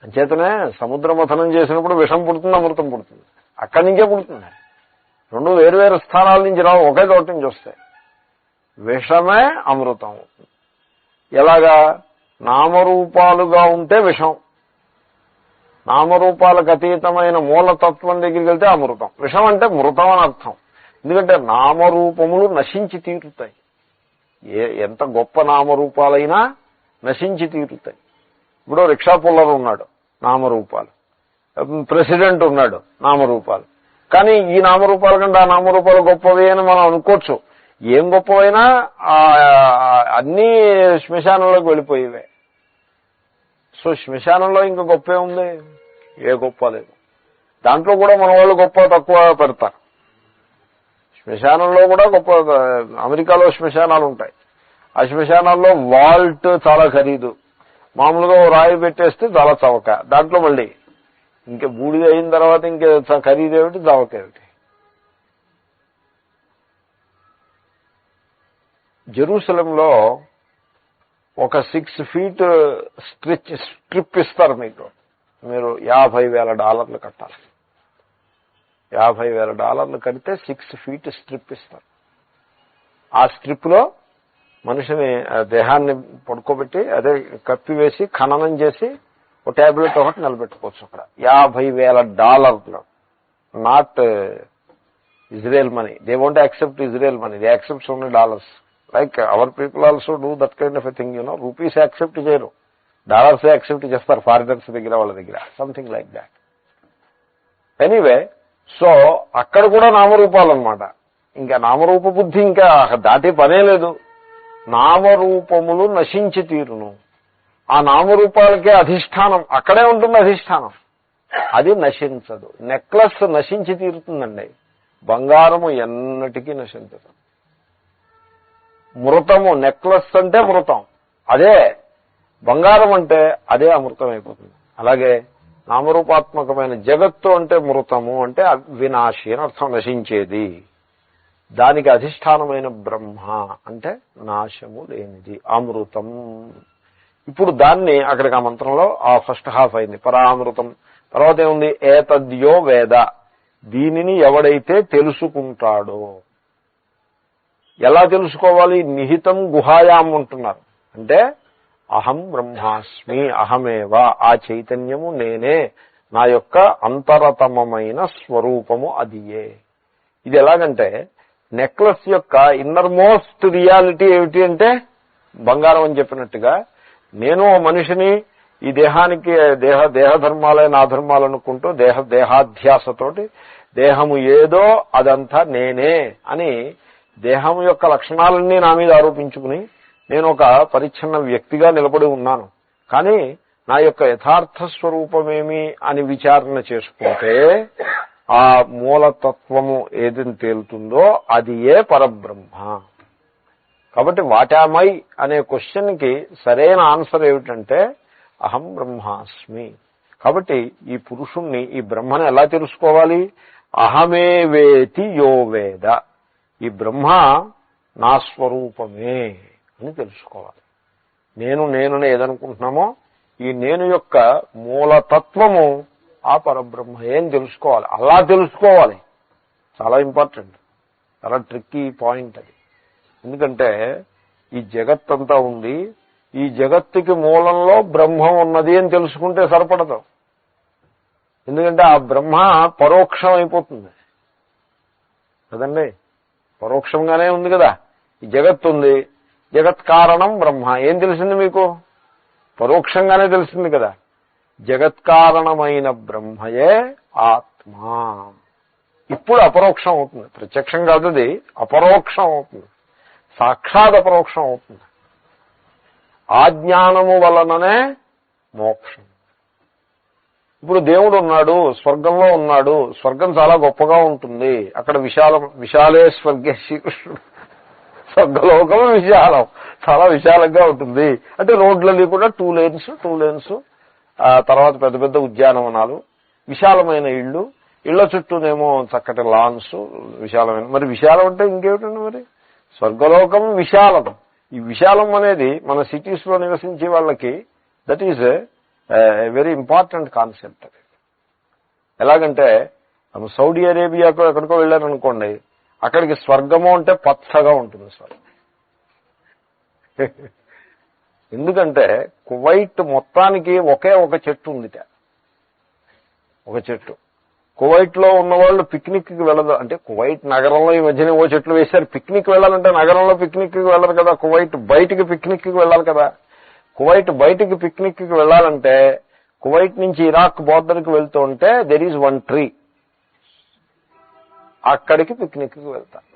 అంచేతనే సముద్ర మథనం చేసినప్పుడు విషం పుడుతుంది, అమృతం పుడుతుంది. అక్కడి నుంచే పుడుతుంది. రెండు వేరువేరు స్థానాల నుంచి రావు, ఒకే చోట నుంచి వస్తాయి. విషమే అమృతం అవుతుంది. ఎలాగా? నామరూపాలుగా ఉంటే విషం, నామరూపాలకు అతీతమైన మూలతత్వం దగ్గరికి వెళ్తే అమృతం. విషం అంటే మృతం అని అర్థం. ఎందుకంటే నామరూపములు నశించి తీరుతాయి. ఎంత గొప్ప నామరూపాలైనా నశించి తీరుతాయి. ఇప్పుడు రిక్షా పుల్లర్ ఉన్నాడు, నామరూపాలు. ప్రెసిడెంట్ ఉన్నాడు, నామరూపాలు. కానీ ఈ నామరూపాల కంటే ఆ నామరూపాలు గొప్పవి అని మనం అనుకోవచ్చు. ఏం గొప్పవైనా అన్నీ శ్మశానంలోకి వెళ్ళిపోయేవే. సో శ్మశానంలో ఇంకా గొప్పే ఉంది? ఏ గొప్ప లేదు. దాంట్లో కూడా మన వాళ్ళు గొప్ప తక్కువ పెడతారు. శ్మశానంలో కూడా గొప్ప, అమెరికాలో శ్మశానాలు ఉంటాయి. ఆ శ్మశానాల్లో వాల్ట్ చాలా ఖరీదు. మామూలుగా రాయి పెట్టేస్తే చాలా చవక. దాంట్లో మళ్ళీ ఇంకా బూడిద అయిన తర్వాత ఇంకే ఖరీదేమిటి, చవకేమిటి. జెరూసలంలో ఒక 6 feet స్ట్రిప్ ఇస్తారు మీకు. మీరు $50,000 కట్టాలి. $50,000 కడితే 6 feet స్ట్రిప్ ఇస్తారు. ఆ స్ట్రిప్ లో మనిషిని, దేహాన్ని పడుకోబెట్టి, అదే కప్పివేసి ఖననం చేసి ఒక ట్యాబ్లెట్ ఒకటి నిలబెట్టుకోవచ్చు అక్కడ. $50,000. Not Israel money. They won't accept Israel money, they accepts only dollars. Like our people also do that kind of a thing. Rupees accept చేయరు, డాలర్స్ యాక్సెప్ట్ చేస్తారు ఫారినర్స్ దగ్గర, వాళ్ళ దగ్గర. Something like that. Anyway, so అక్కడ కూడా నామరూపాలు అనమాట. ఇంకా నామరూప బుద్ధి ఇంకా దాటి పనే లేదు. నామరూపములు నశించి తీరును. ఆ నామరూపాలకే అధిష్టానం, అక్కడే ఉంటుంది అధిష్టానం. అది నశించదు. నెక్లెస్ నశించి తీరుతుందండి, బంగారము ఎన్నటికీ నశించదు. మృతము, నెక్లెస్ అంటే మృతం, అదే బంగారం అంటే అదే అమృతం అయిపోతుంది. అలాగే నామరూపాత్మకమైన జగత్తు అంటే మృతము అంటే వినాశి అని అర్థం, నశించేది. దానికి అధిష్టానమైన బ్రహ్మ అంటే నాశము లేనిది, అమృతం. ఇప్పుడు దాన్ని అక్కడికి ఆ మంత్రంలో ఆ ఫస్ట్ హాఫ్ అయింది, పరామృతం. తర్వాత ఏముంది? ఏతద్యో వేద, దీనిని ఎవడైతే తెలుసుకుంటాడో. ఎలా తెలుసుకోవాలి? నిహితం గుహాయాం ఉంటున్నారు. అంటే అహం బ్రహ్మాస్మి, అహమేవ, ఆ చైతన్యము నేనే, నా యొక్క అంతరతమమైన స్వరూపము అదియే. ఇది ఎలాగంటే, నెక్లెస్ యొక్క ఇన్నర్ మోస్ట్ రియాలిటీ ఏమిటి అంటే బంగారం అని చెప్పినట్టుగా, నేను మనిషిని ఈ దేహానికి దేహధర్మాలే నా ధర్మాలు అనుకుంటూ దేహాధ్యాసతోటి దేహము ఏదో అదంతా నేనే అని దేహం యొక్క లక్షణాలన్నీ నా మీద ఆరోపించుకుని నేను ఒక పరిచ్ఛిన్న వ్యక్తిగా నిలబడి ఉన్నాను. కానీ నా యొక్క యథార్థ స్వరూపమేమి అని విచారణ చేసుకుంటే ఆ మూలతత్వము ఏదని తేలుతుందో అది ఏ పరబ్రహ్మ. కాబట్టి వాటామై అనే క్వశ్చన్ కి సరైన ఆన్సర్ ఏమిటంటే అహం బ్రహ్మాస్మి. కాబట్టి ఈ పురుషుణ్ణి, ఈ బ్రహ్మను ఎలా తెలుసుకోవాలి? అహమే వేతి యో వేద, ఈ బ్రహ్మ నా స్వరూపమే అని తెలుసుకోవాలి. నేనని ఏదనుకుంటున్నామో ఈ నేను యొక్క మూలతత్వము ఆ పరబ్రహ్మ ఏం తెలుసుకోవాలి. అలా తెలుసుకోవాలి. చాలా ఇంపార్టెంట్, చాలా ట్రిక్కీ పాయింట్ అది. ఎందుకంటే ఈ జగత్తంతా ఉంది, ఈ జగత్తుకి మూలంలో బ్రహ్మ ఉన్నది అని తెలుసుకుంటే సరిపడదు. ఎందుకంటే ఆ బ్రహ్మ పరోక్షం అయిపోతుంది కదండి, పరోక్షంగానే ఉంది కదా. ఈ జగత్తు ఉంది, జగత్ కారణం బ్రహ్మ. ఏం తెలిసింది మీకు? పరోక్షంగానే తెలిసింది కదా. జగత్కారణమైన బ్రహ్మయే ఆత్మ. ఇప్పుడు అపరోక్షం అవుతుంది, ప్రత్యక్షం కాదు, అది అపరోక్షం అవుతుంది, సాక్షాత్ అపరోక్షం అవుతుంది. ఆ జ్ఞానము వలననే మోక్షం. ఇప్పుడు దేవుడు ఉన్నాడు, స్వర్గంలో ఉన్నాడు, స్వర్గం చాలా గొప్పగా ఉంటుంది, అక్కడ విశాలే స్వర్గే శ్రీకృష్ణుడు స్వర్గలోకం విశాలం, చాలా విశాలంగా ఉంటుంది. అంటే రోడ్లన్నీ కూడా టూ లేన్స్, తర్వాత పెద్ద పెద్ద ఉద్యానవనాలు, విశాలమైన ఇళ్ల చుట్టూనేమో చక్కటి లాన్స్, విశాలమైన. మరి విశాలం అంటే ఇంకేమిటండి మరి? స్వర్గలోకం విశాలం. ఈ విశాలం అనేది మన సిటీస్ లో నివసించే వాళ్ళకి that is very important concept. అది ఎలాగంటే సౌదీ అరేబియాకో ఎక్కడికో వెళ్ళారనుకోండి, అక్కడికి స్వర్గము అంటే పచ్చగా ఉంటుంది స్వర్గం. ఎందుకంటే కువైట్ మొత్తానికి ఒకే ఒక చెట్టు ఉందిట, ఒక చెట్టు. కువైట్ లో ఉన్నవాళ్ళు పిక్నిక్ కి వెళ్ళదు. అంటే కువైట్ నగరంలో ఈ మధ్యనే ఓ చెట్లు వేశారు. పిక్నిక్ వెళ్ళాలంటే నగరంలో పిక్నిక్ కి వెళ్ళరు కదా, కువైట్ బయటికి పిక్నిక్ కి వెళ్ళాలి కదా. కువైట్ బయటికి పిక్నిక్ కి వెళ్ళాలంటే కువైట్ నుంచి ఇరాక్ బోర్డర్ కి వెళ్తూ ఉంటే దెర్ ఈజ్ వన్ ట్రీ, అక్కడికి పిక్నిక్ కి వెళ్తారు.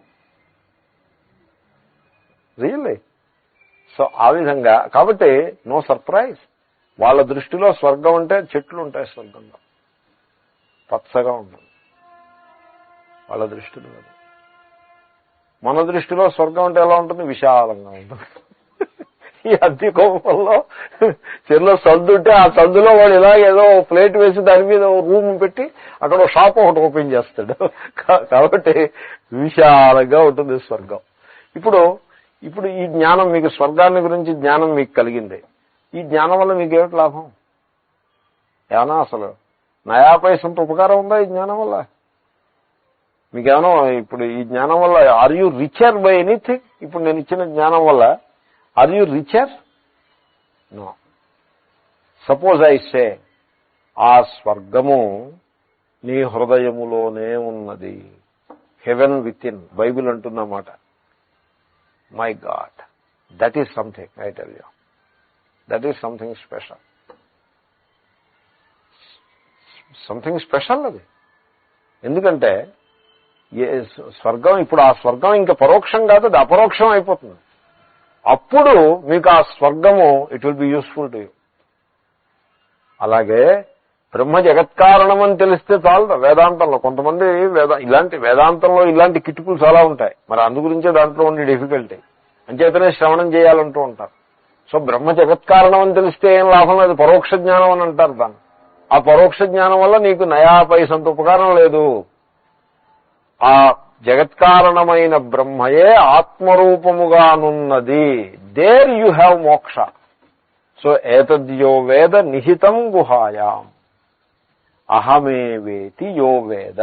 రియల్లీ. సో ఆ విధంగా కాబట్టి నో సర్ప్రైజ్. వాళ్ళ దృష్టిలో స్వర్గం అంటే చెట్లు ఉంటాయి స్వర్గంలో, పచ్చగా ఉంటుంది వాళ్ళ దృష్టిలో. మన దృష్టిలో స్వర్గం అంటే ఎలా ఉంటుంది? విశాలంగా ఉంటుంది. ఈ అద్దె కోపంలో చెరులో సందు ఉంటే ఆ సందులో వాడు ఇలా ఏదో ప్లేట్ వేసి దాని మీద రూమ్ పెట్టి అక్కడ షాప్ ఒకటి ఓపెన్ చేస్తాడు. కాబట్టి విశాలంగా ఉంటుంది స్వర్గం. ఇప్పుడు ఈ జ్ఞానం మీకు, స్వర్గాన్ని గురించి జ్ఞానం మీకు కలిగింది. ఈ జ్ఞానం వల్ల మీకేమిటి లాభం? ఏమన్నా అసలు నయా పైసంత ఉపకారం ఉందా ఈ జ్ఞానం వల్ల? మీకేమన్నా ఇప్పుడు ఈ జ్ఞానం వల్ల are you richer by anything? ఇప్పుడు నేను ఇచ్చిన జ్ఞానం వల్ల are you richer? No. Suppose I say ఆ స్వర్గము నీ హృదయములోనే ఉన్నది, హెవెన్ విత్ ఇన్. బైబిల్ అంటున్నమాట. My God, that is something. I tell you, that is something special. Something special అది. ఎందుకంటే స్వర్గం, ఇప్పుడు ఆ స్వర్గం ఇంకా పరోక్షం కాదు, అది అపరోక్షం అయిపోతుంది. అప్పుడు మీకు ఆ స్వర్గము it will be useful to you. అలాగే బ్రహ్మ జగత్కారణం అని తెలిస్తే చాలు. వేదాంతంలో కొంతమంది వేదాంతంలో ఇలాంటి కిటుకులు చాలా ఉంటాయి. మరి అందు గురించే దాంట్లో ఉండే డిఫికల్టీ. అంచేతనే శ్రవణం చేయాలంటూ ఉంటారు. సో బ్రహ్మ జగత్కారణం అని తెలిస్తే ఏం లాభం లేదు, పరోక్ష జ్ఞానం అని అంటారు దాన్ని. ఆ పరోక్ష జ్ఞానం వల్ల నీకు నయా పైసంత ఉపకారం లేదు. ఆ జగత్కారణమైన బ్రహ్మయే ఆత్మరూపముగానున్నది. దేర్ యు హ్యావ్ మోక్ష. సో ఏతద్యో వేద నిహితం గుహాయాం అహమేవేతి యో వేద.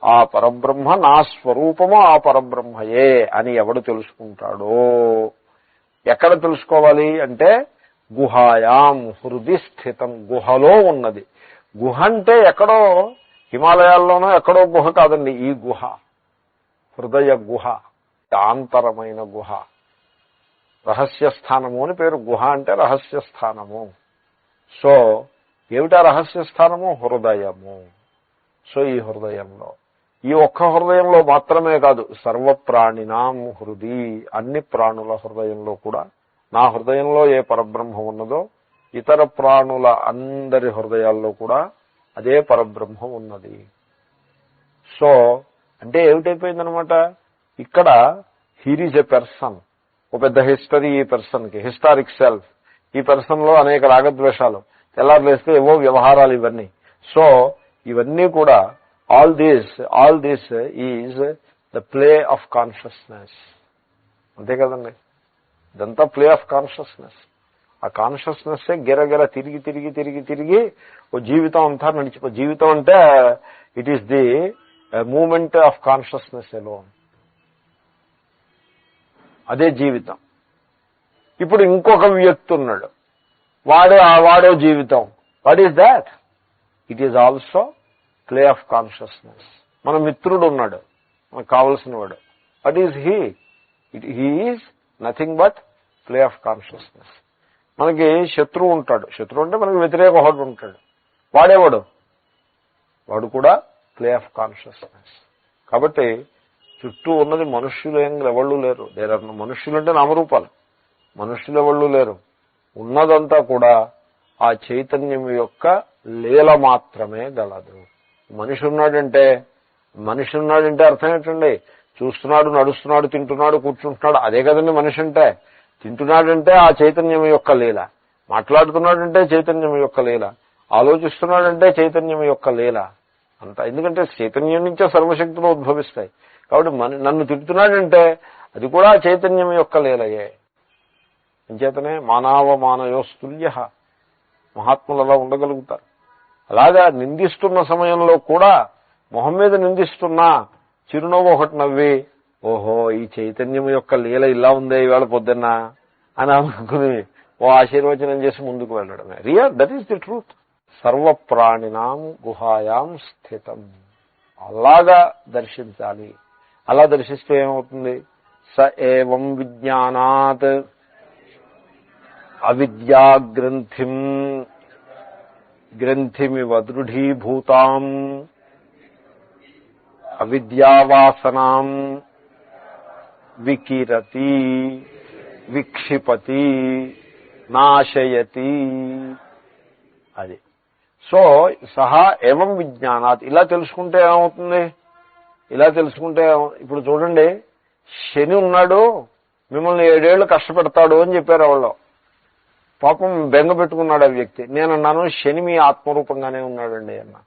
ఆ పరబ్రహ్మ నా స్వరూపము ఆ పరబ్రహ్మయే అని ఎవడు తెలుసుకుంటాడో. ఎక్కడ తెలుసుకోవాలి అంటే గుహాయాం హృది స్థితం, గుహలో ఉన్నది. గుహ అంటే ఎక్కడో హిమాలయాల్లోనో ఎక్కడో గుహ కాదండి. ఈ గుహ హృదయ గుహ, ఆంతరమైన గుహ, రహస్యస్థానము అని పేరు. గుహ అంటే రహస్యస్థానము. సో ఏమిటా రహస్యస్థానము? హృదయము. సో ఈ హృదయంలో, ఈ ఒక్క హృదయంలో మాత్రమే కాదు, సర్వప్రాణినాం హృది, అన్ని ప్రాణుల హృదయంలో కూడా, నా హృదయంలో ఏ పరబ్రహ్మ ఉన్నదో ఇతర ప్రాణుల అందరి హృదయాల్లో కూడా అదే పరబ్రహ్మం ఉన్నది. సో అంటే ఏమిటైపోయిందనమాట, ఇక్కడ హీర్ ఈజ్ ఎ పర్సన్, ఒక పెద్ద హిస్టరీ ఈ పర్సన్కి, హిస్టారిక్ సెల్ఫ్. ఈ పర్సన్లో అనేక రాగద్వేషాలు, తెల్లారులేస్తే ఏవో వ్యవహారాలు, ఇవన్నీ. సో ఇవన్నీ కూడా all this is the play of consciousness. అంతే కదండి, ఇదంతా ప్లే ఆఫ్ కాన్షియస్నెస్. ఆ కాన్షియస్నెస్ గిరగిర తిరిగి తిరిగి తిరిగి తిరిగి ఓ జీవితం అంతా నడిచిపో. జీవితం అంటే it is the moment of consciousness alone. అదే జీవితం. ఇప్పుడు ఇంకొక వ్యక్తి ఉన్నాడు, వాడో జీవితం. What is that? It is also play of consciousness. మన మిత్రుడు ఉన్నాడు, మనకు కావలసిన వాడు. What is he? He is nothing but play of consciousness. మనకి శత్రువు ఉంటాడు, శత్రువు అంటే మనకి వ్యతిరేక ఒకడు ఉంటాడు. వాడు కూడా ప్లే ఆఫ్ కాన్షియస్నెస్. కాబట్టి చుట్టూ ఉన్నది మనుష్యులు ఎవళ్ళు లేరు. మనుష్యులు అంటే నామరూపాలు, మనుష్యులు ఎవళ్ళు లేరు. ఉన్నదంతా కూడా ఆ చైతన్యం యొక్క లీల మాత్రమే గలదు. మనిషి ఉన్నాడంటే అర్థం ఏంటండి, చూస్తున్నాడు, నడుస్తున్నాడు, తింటున్నాడు, కూర్చుంటున్నాడు. అదే కదండి మనిషి అంటే. తింటున్నాడంటే ఆ చైతన్యం యొక్క లీల, మాట్లాడుతున్నాడంటే చైతన్యం యొక్క లీల, ఆలోచిస్తున్నాడంటే చైతన్యం యొక్క లీల అంతా. ఎందుకంటే చైతన్యం నుంచే సర్వశక్తులు ఉద్భవిస్తాయి. కాబట్టి నన్ను తింటున్నాడంటే అది కూడా చైతన్యం యొక్క లీలయే. అంచేతనే మానవమానయోస్తుల్య, మహాత్ములు అలా ఉండగలుగుతారు. అలాగా నిందిస్తున్న సమయంలో కూడా మొహం మీద నిందిస్తున్నా చిరునవ్వు ఒకటి నవ్వి, ఓహో ఈ చైతన్యం యొక్క లీల ఇలా ఉందే ఇవాళ పొద్దున్న అని అనుకుని ఓ ఆశీర్వచనం చేసి ముందుకు వెళ్ళడమే. That is the truth. సర్వప్రాణినాం గుహాయాం స్థితం. అలాగా దర్శించాలి. అలా దర్శిస్తే ఏమవుతుంది? స ఏవం విజ్ఞానాత్ అవిద్యాగ్రంథిం గ్రంథిమివ దృఢీభూతాం అవిద్యావాసనాం వికిరతి విక్షిపతి నాశయతి. అది. సో సహా ఏవం విజ్ఞానాత్. ఇలా తెలుసుకుంటే ఏమవుతుంది? ఇలా తెలుసుకుంటే ఇప్పుడు చూడండి, శని ఉన్నాడు, మిమ్మల్ని 7 ఏళ్లు కష్టపెడతాడు అని చెప్పారు వాళ్ళు. పాపం బెంగ పెట్టుకున్నాడు ఆ వ్యక్తి. నేనన్నాను శని మీ ఆత్మరూపంగానే ఉన్నాడండి అన్నా.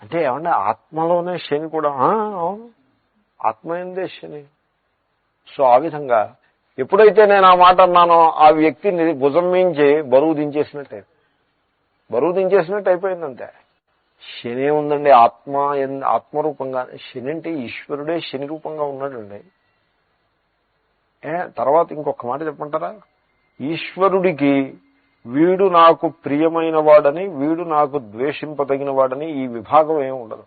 అంటే ఏమంటే ఆత్మలోనే శని కూడా? అవును, ఆత్మ ఏందే శని. సో ఆ విధంగా ఎప్పుడైతే నేను ఆ మాట అన్నానో ఆ వ్యక్తిని భుజం మించి బరువు దించేసినట్టు అయిపోయిందంతే. శని ఉందండి, ఆత్మరూపంగా. శని అంటే ఈశ్వరుడే శని రూపంగా ఉన్నాడండి. తర్వాత ఇంకొక మాట చెప్పమంటారా? ఈశ్వరుడికి వీడు నాకు ప్రియమైన వాడని, వీడు నాకు ద్వేషింపదగిన వాడని ఈ విభాగం ఏమి ఉండదు.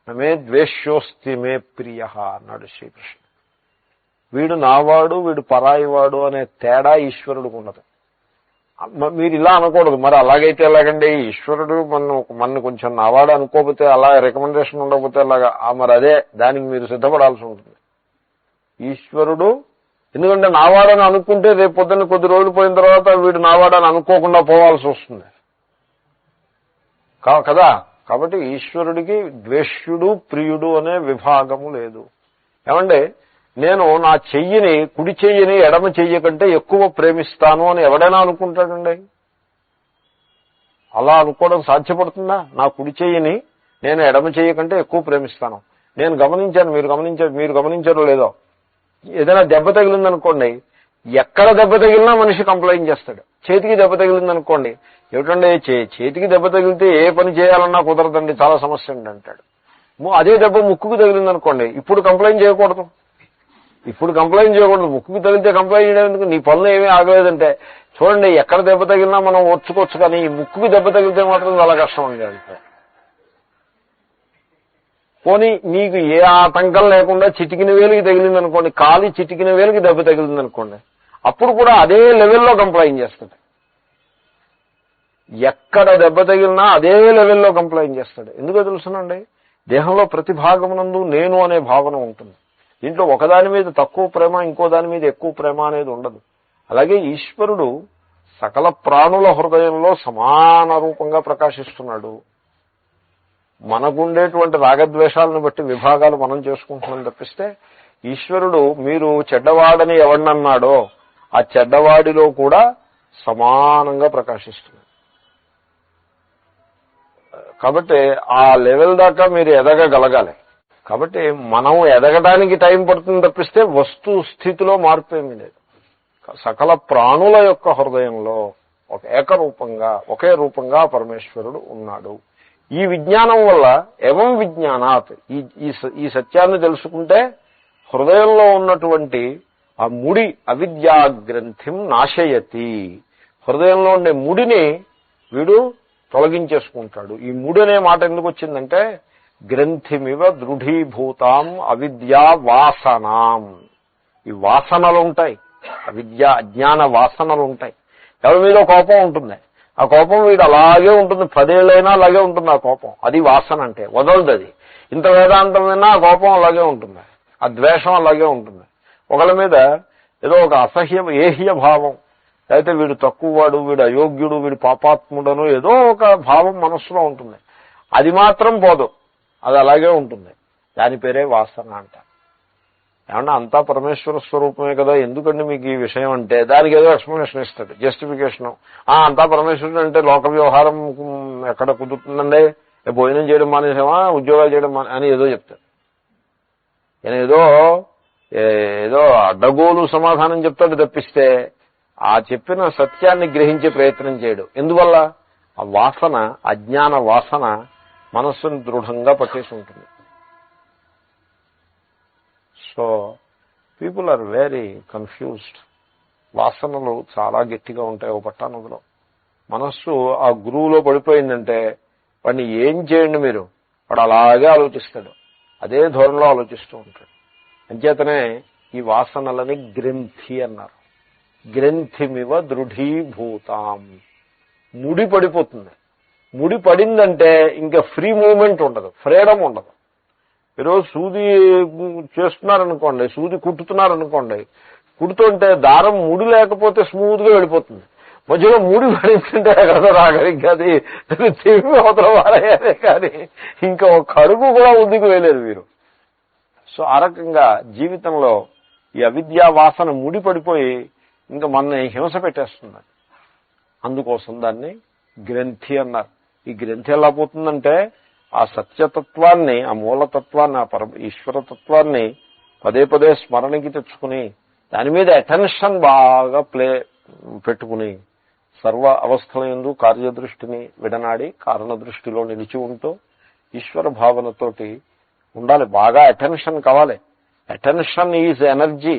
మే ద్వేష్యోస్తి మే ప్రియ అన్నాడు శ్రీకృష్ణ. వీడు నావాడు, వీడు పరాయివాడు అనే తేడా ఈశ్వరుడికి ఉండదు. మీరు ఇలా అనకూడదు. మరి అలాగైతే ఎలాగండి? ఈశ్వరుడు మన కొంచెం నావాడు అనుకోకపోతే, అలా రికమెండేషన్ ఉండకపోతే అలాగా మరి అదే దానికి మీరు సిద్ధపడాల్సి ఉంటుంది. ఈశ్వరుడు ఎందుకంటే నావాడని అనుకుంటే రేపు పొద్దున్న కొద్ది రోజులు పోయిన తర్వాత వీడు నావాడని అనుకోకుండా పోవాల్సి వస్తుంది కదా. కాబట్టి ఈశ్వరుడికి ద్వేష్యుడు ప్రియుడు అనే విభాగము లేదు. ఏమంటే నేను నా చెయ్యిని, కుడి చెయ్యిని ఎడమ చెయ్యి కంటే ఎక్కువ ప్రేమిస్తాను అని ఎవడైనా అనుకుంటాడండి? అలా అనుకోవడం సాధ్యపడుతుందా? నా కుడి చెయ్యిని నేను ఎడమ చెయ్యి కంటే ఎక్కువ ప్రేమిస్తాను. నేను గమనించాను, మీరు గమనించారో లేదో, ఏదైనా దెబ్బ తగిలిందనుకోండి, ఎక్కడ దెబ్బ తగిలినా మనిషి కంప్లైంట్ చేస్తాడు. చేతికి దెబ్బ తగిలిందనుకోండి, ఏమిటండి చేతికి దెబ్బ తగిలితే ఏ పని చేయాలన్నా కుదరదండి, చాలా సమస్య ఉంది అంటాడు. అదే దెబ్బ ముక్కుకు తగిలిందనుకోండి, ఇప్పుడు కంప్లైంట్ చేయకూడదు. ముక్కుకు తగిలితే కంప్లైంట్ చేయడం ఎందుకు? నీ పనులు ఏమీ ఆగలేదంటే చూడండి, ఎక్కడ దెబ్బ తగిలినా మనం ఓర్చుకోవచ్చు, కానీ ఈ ముక్కుకి దెబ్బ తగిలితే మాత్రం చాలా కష్టం అండి. అంటే పోనీ నీకు ఏ ఆటంకం లేకుండా చిటికిన వేలుకి తగిలిందనుకోండి, కాలి చిటికిన వేలుకి దెబ్బ తగిలిందనుకోండి, అప్పుడు కూడా అదే లెవెల్లో కంప్లైంట్ చేస్తాడు. ఎక్కడ దెబ్బ తగిలినా అదే లెవెల్లో కంప్లైంట్ చేస్తాడు. ఎందుకో తెలుసునండి, దేహంలో ప్రతి భాగమునందు నేను అనే భావన ఉంటుంది. దీంట్లో ఒకదాని మీద తక్కువ ప్రేమ, ఇంకో దాని మీద ఎక్కువ ప్రేమ అనేది ఉండదు. అలాగే ఈశ్వరుడు సకల ప్రాణుల హృదయంలో సమాన రూపంగా ప్రకాశిస్తున్నాడు. మనకుండేటువంటి రాగద్వేషాలను బట్టి విభాగాలు మనం చేసుకుంటున్నాం తప్పిస్తే ఈశ్వరుడు మీరు చెడ్డవాడని ఎవడినన్నాడో ఆ చెడ్డవాడిలో కూడా సమానంగా ప్రకాశిస్తుంది. కాబట్టి ఆ లెవెల్ దాకా మీరు ఎదగగలగాలి. కాబట్టి మనం ఎదగడానికి టైం పడుతుంది తప్పిస్తే వస్తు స్థితిలో మార్పు ఏమీ లేదు. సకల ప్రాణుల యొక్క హృదయంలో ఒక ఏకరూపంగా, ఒకే రూపంగా పరమేశ్వరుడు ఉన్నాడు. ఈ విజ్ఞానం వల్ల ఏవం విజ్ఞానాత్, ఈ సత్యాన్ని తెలుసుకుంటే హృదయంలో ఉన్నటువంటి ఆ ముడి అవిద్యాగ్రంథిం నాశయతి, హృదయంలో ఉండే ముడిని వీడు తొలగించేసుకుంటాడు. ఈ ముడి అనే మాట ఎందుకు వచ్చిందంటే గ్రంథిమివ దృఢీభూతాం అవిద్యా వాసనాం. ఈ వాసనలు ఉంటాయి, అవిద్యా అజ్ఞాన వాసనలు ఉంటాయి. ఎవరి మీద కోపం ఉంటుంది, ఆ కోపం వీడు అలాగే ఉంటుంది, 10 ఏళ్ళైనా అలాగే ఉంటుంది ఆ కోపం. అది వాసన అంటే, వదలదు అది. ఇంత వేదాంతం విన్నా ఆ కోపం అలాగే ఉంటుంది, ఆ ద్వేషం అలాగే ఉంటుంది. ఒకళ్ళ మీద ఏదో ఒక ఏహ్య భావం, లేకపోతే వీడు తక్కువవాడు, వీడు అయోగ్యుడు, వీడు పాపాత్ముడను ఏదో ఒక భావం మనస్సులో ఉంటుంది. అది మాత్రం పోదు, అది అలాగే ఉంటుంది. దాని పేరే వాసన అంటారు. ఏమన్నా అంతా పరమేశ్వర స్వరూపమే కదా, ఎందుకండి మీకు ఈ విషయం అంటే దానికి ఏదో ఎక్స్ప్లెనేషన్ ఇస్తాడు, జస్టిఫికేషను. అంతా పరమేశ్వరుడు అంటే లోక వ్యవహారం ఎక్కడ కుదురుతుందండి, భోజనం చేయడం మానేసామా, ఉద్యోగాలు చేయడం అని ఏదో చెప్తాడు. ఆయన ఏదో అడ్డగోలు సమాధానం చెప్తాడు తప్పిస్తే ఆ చెప్పిన సత్యాన్ని గ్రహించే ప్రయత్నం చేయడు. ఎందువల్ల? ఆ వాసన, అజ్ఞాన వాసన మనస్సును దృఢంగా పట్టేసి ఉంటుంది. So people are very confused. వాసనలు చాలా గట్టిగా ఉంటాయి. ఓ పట్టానదిలో మనస్సు ఆ గురువులో పడిపోయిందంటే వాడిని ఏం చేయండి మీరు, వాడు అలాగే ఆలోచిస్తాడు, అదే ధోరణిలో ఆలోచిస్తూ ఉంటాడు. అంచేతనే ఈ వాసనలని గ్రంథి అన్నారు. గ్రంథిమివ దృఢీభూతాం. ముడి పడిపోతుంది. ముడి పడిందంటే ఇంకా ఫ్రీ మూవ్మెంట్ ఉండదు, ఫ్రీడమ్ ఉండదు. ఈరోజు సూది చేస్తున్నారనుకోండి, సూది కుట్టుతున్నారనుకోండి, కుడుతుంటే దారం ముడి లేకపోతే స్మూత్ గా వెళ్ళిపోతుంది. మధ్యలో ముడి పడిందంటే ఎక్కడో రాగలిగి అది తిరిగి అవతల వాడయ్యారే కానీ ఇంకా ఒక అడుగు కూడా ముందుకు వేయలేదు మీరు. సో ఆ రకంగా జీవితంలో ఈ అవిద్యా వాసన ముడి పడిపోయి ఇంకా మన హింస పెట్టేస్తుంది. అందుకోసం దాన్ని గ్రంథి అన్నారు. ఈ గ్రంథి ఎలా పోతుందంటే ఆ సత్యతత్వాన్ని, ఆ మూలతత్వాన్ని, ఆ ఈశ్వరతత్వాన్ని పదే పదే స్మరణకి తెచ్చుకుని దాని మీద అటెన్షన్ బాగా పెట్టుకుని సర్వ అవస్థల యందు కార్యదృష్టిని విడనాడి కారణ దృష్టిలో నిలిచి ఉంటూ ఈశ్వర భావనతోటి ఉండాలి. బాగా అటెన్షన్ కావాలి. Attention is energy,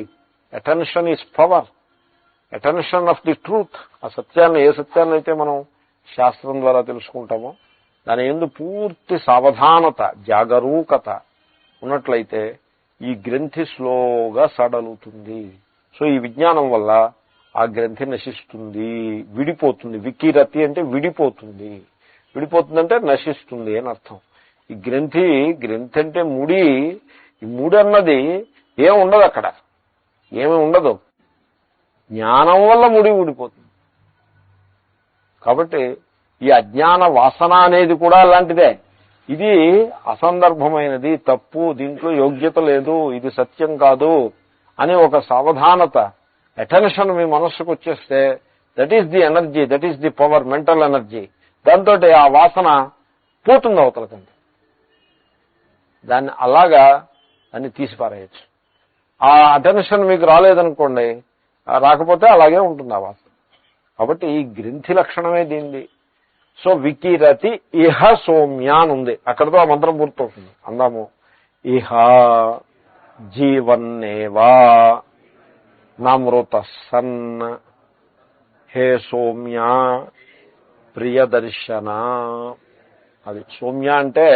attention is power, attention of the truth. ఆ సత్యాన్ని, ఏ సత్యాన్ని అయితే మనం శాస్త్రం ద్వారా తెలుసుకుంటామో దాని యందు పూర్తి సావధానత, జాగరూకత ఉన్నట్లయితే ఈ గ్రంథి స్లోగా సడలుతుంది. సో ఈ విజ్ఞానం వల్ల ఆ గ్రంథి నశిస్తుంది, విడిపోతుంది. వికిరతి అంటే విడిపోతుంది. విడిపోతుందంటే నశిస్తుంది అని అర్థం. ఈ గ్రంథి అంటే ముడి. ఈ ముడి అన్నది ఏం ఉండదు, అక్కడ ఏమీ ఉండదు. జ్ఞానం వల్ల ముడి ఊడిపోతుంది. కాబట్టి ఈ అజ్ఞాన వాసన అనేది కూడా అలాంటిదే. ఇది అసందర్భమైనది, తప్పు, దీంట్లో యోగ్యత లేదు, ఇది సత్యం కాదు అని ఒక సావధానత, అటెన్షన్ మీ మనస్సుకు వచ్చేస్తే that is the energy, that is the power, mental energy. దాంతో ఆ వాసన పోతుంది అవతలకండి. దాన్ని అలాగా దాన్ని తీసిపారేయచ్చు. ఆ అటెన్షన్ మీకు రాలేదనుకోండి, రాకపోతే అలాగే ఉంటుంది ఆ వాసన. కాబట్టి ఈ గ్రంథి లక్షణమే దీనిది. సో వికిరతి ఇహ సౌమ్య అని ఉంది, అక్కడితో ఆ మంత్రం పూర్తవుతుంది. అందాము. ఇహ జీవన్నేవా నమృత సన్ హే సౌమ్య ప్రియదర్శన. అది సౌమ్య అంటే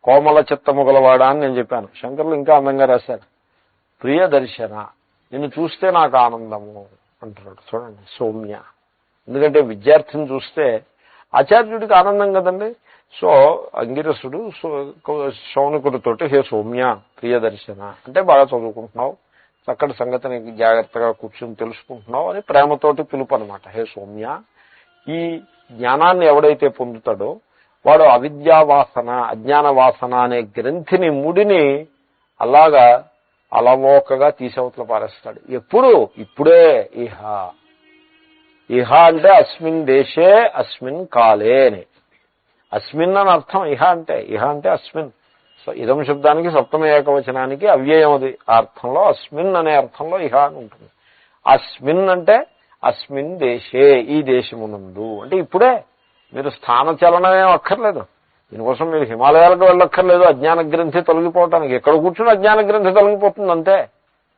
కోమల చిత్తము గలవాడా అని నేను చెప్పాను. శంకరులు ఇంకా అందంగా రాశారు. ప్రియదర్శన, నిన్ను చూస్తే నాకు ఆనందము అంటున్నాడు. చూడండి, సౌమ్య. ఎందుకంటే విద్యార్థిని చూస్తే ఆచార్యుడికి ఆనందం కదండి. సో అంగిరసుడు శౌనకుడితోటి హే సౌమ్య ప్రియదర్శన అంటే బాగా చదువుకుంటున్నావు, చక్కటి సంగతిని జాగ్రత్తగా కూర్చొని తెలుసుకుంటున్నావు అని ప్రేమతోటి పిలుపు అనమాట. హే సౌమ్య. ఈ జ్ఞానాన్ని ఎవడైతే పొందుతాడో వాడు అవిద్యావాసన, అజ్ఞాన వాసన అనే గ్రంథిని, ముడిని అలాగా అలవోకగా తీసవతల పారేస్తాడు. ఎప్పుడు? ఇప్పుడే. ఇహ ఇహ అంటే అస్మిన్ దేశే అస్మిన్ కాలే అని. అస్మిన్ అని అర్థం ఇహ అంటే అస్మిన్. సో ఇదం శబ్దానికి సప్తమ ఏకవచనానికి అవ్యయం అది. ఆ అర్థంలో అస్మిన్ అనే అర్థంలో ఇహ అని ఉంటుంది. అస్మిన్ అంటే అస్మిన్ దేశే, ఈ దేశమునందు అంటే ఇప్పుడే. మీరు స్థానచలనమే అక్కర్లేదు. దీనికోసం మీరు హిమాలయాలకు వెళ్ళక్కర్లేదు అజ్ఞాన గ్రంథి తొలగిపోవటానికి. ఎక్కడ కూర్చుని అజ్ఞాన గ్రంథి తొలగిపోతుంది అంతే.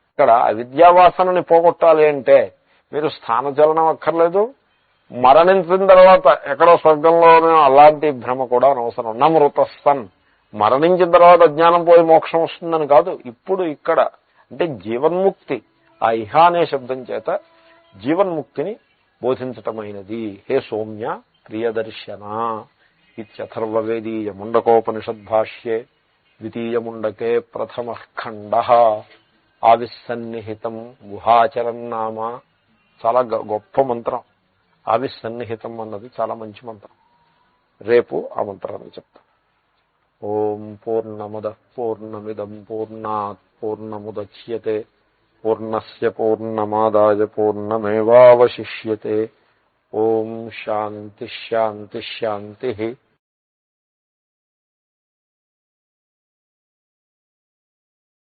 ఇక్కడ అవిద్యావాసనని పోగొట్టాలి అంటే మీరు స్థానచలనం అక్కర్లేదు. మరణించిన తర్వాత ఎక్కడో స్వర్గంలోనూ అలాంటి భ్రమ కూడా అనవసరం. నమృతస్సన్, మరణించిన తర్వాత అజ్ఞానం పోయి మోక్షం వస్తుందని కాదు. ఇప్పుడు ఇక్కడ అంటే జీవన్ముక్తి. ఆ ఇహ అనే శబ్దం చేత జీవన్ముక్తిని బోధించటమైనది. హే సౌమ్య ప్రియదర్శన. ఇత్యథర్వవేదీయ ముండకోపనిషద్భాష్యే ద్వితీయముండకే ప్రథమ ఖండ ఆవిస్సన్నిహితం గుహాచరన్నామ. చాలా గొప్ప మంత్రం. ఆవిస్సన్నిహితం అన్నది చాలా మంచి మంత్రం. రేపు ఆ మంత్రాన్ని చెప్తాం. ఓం పూర్ణమదః పూర్ణమిదం పూర్ణాత్ పూర్ణముదచ్యతే పూర్ణస్య పూర్ణమాదాయ పూర్ణమేవావశిష్యతే. ఓం శాంతి శాంతి శాంతి.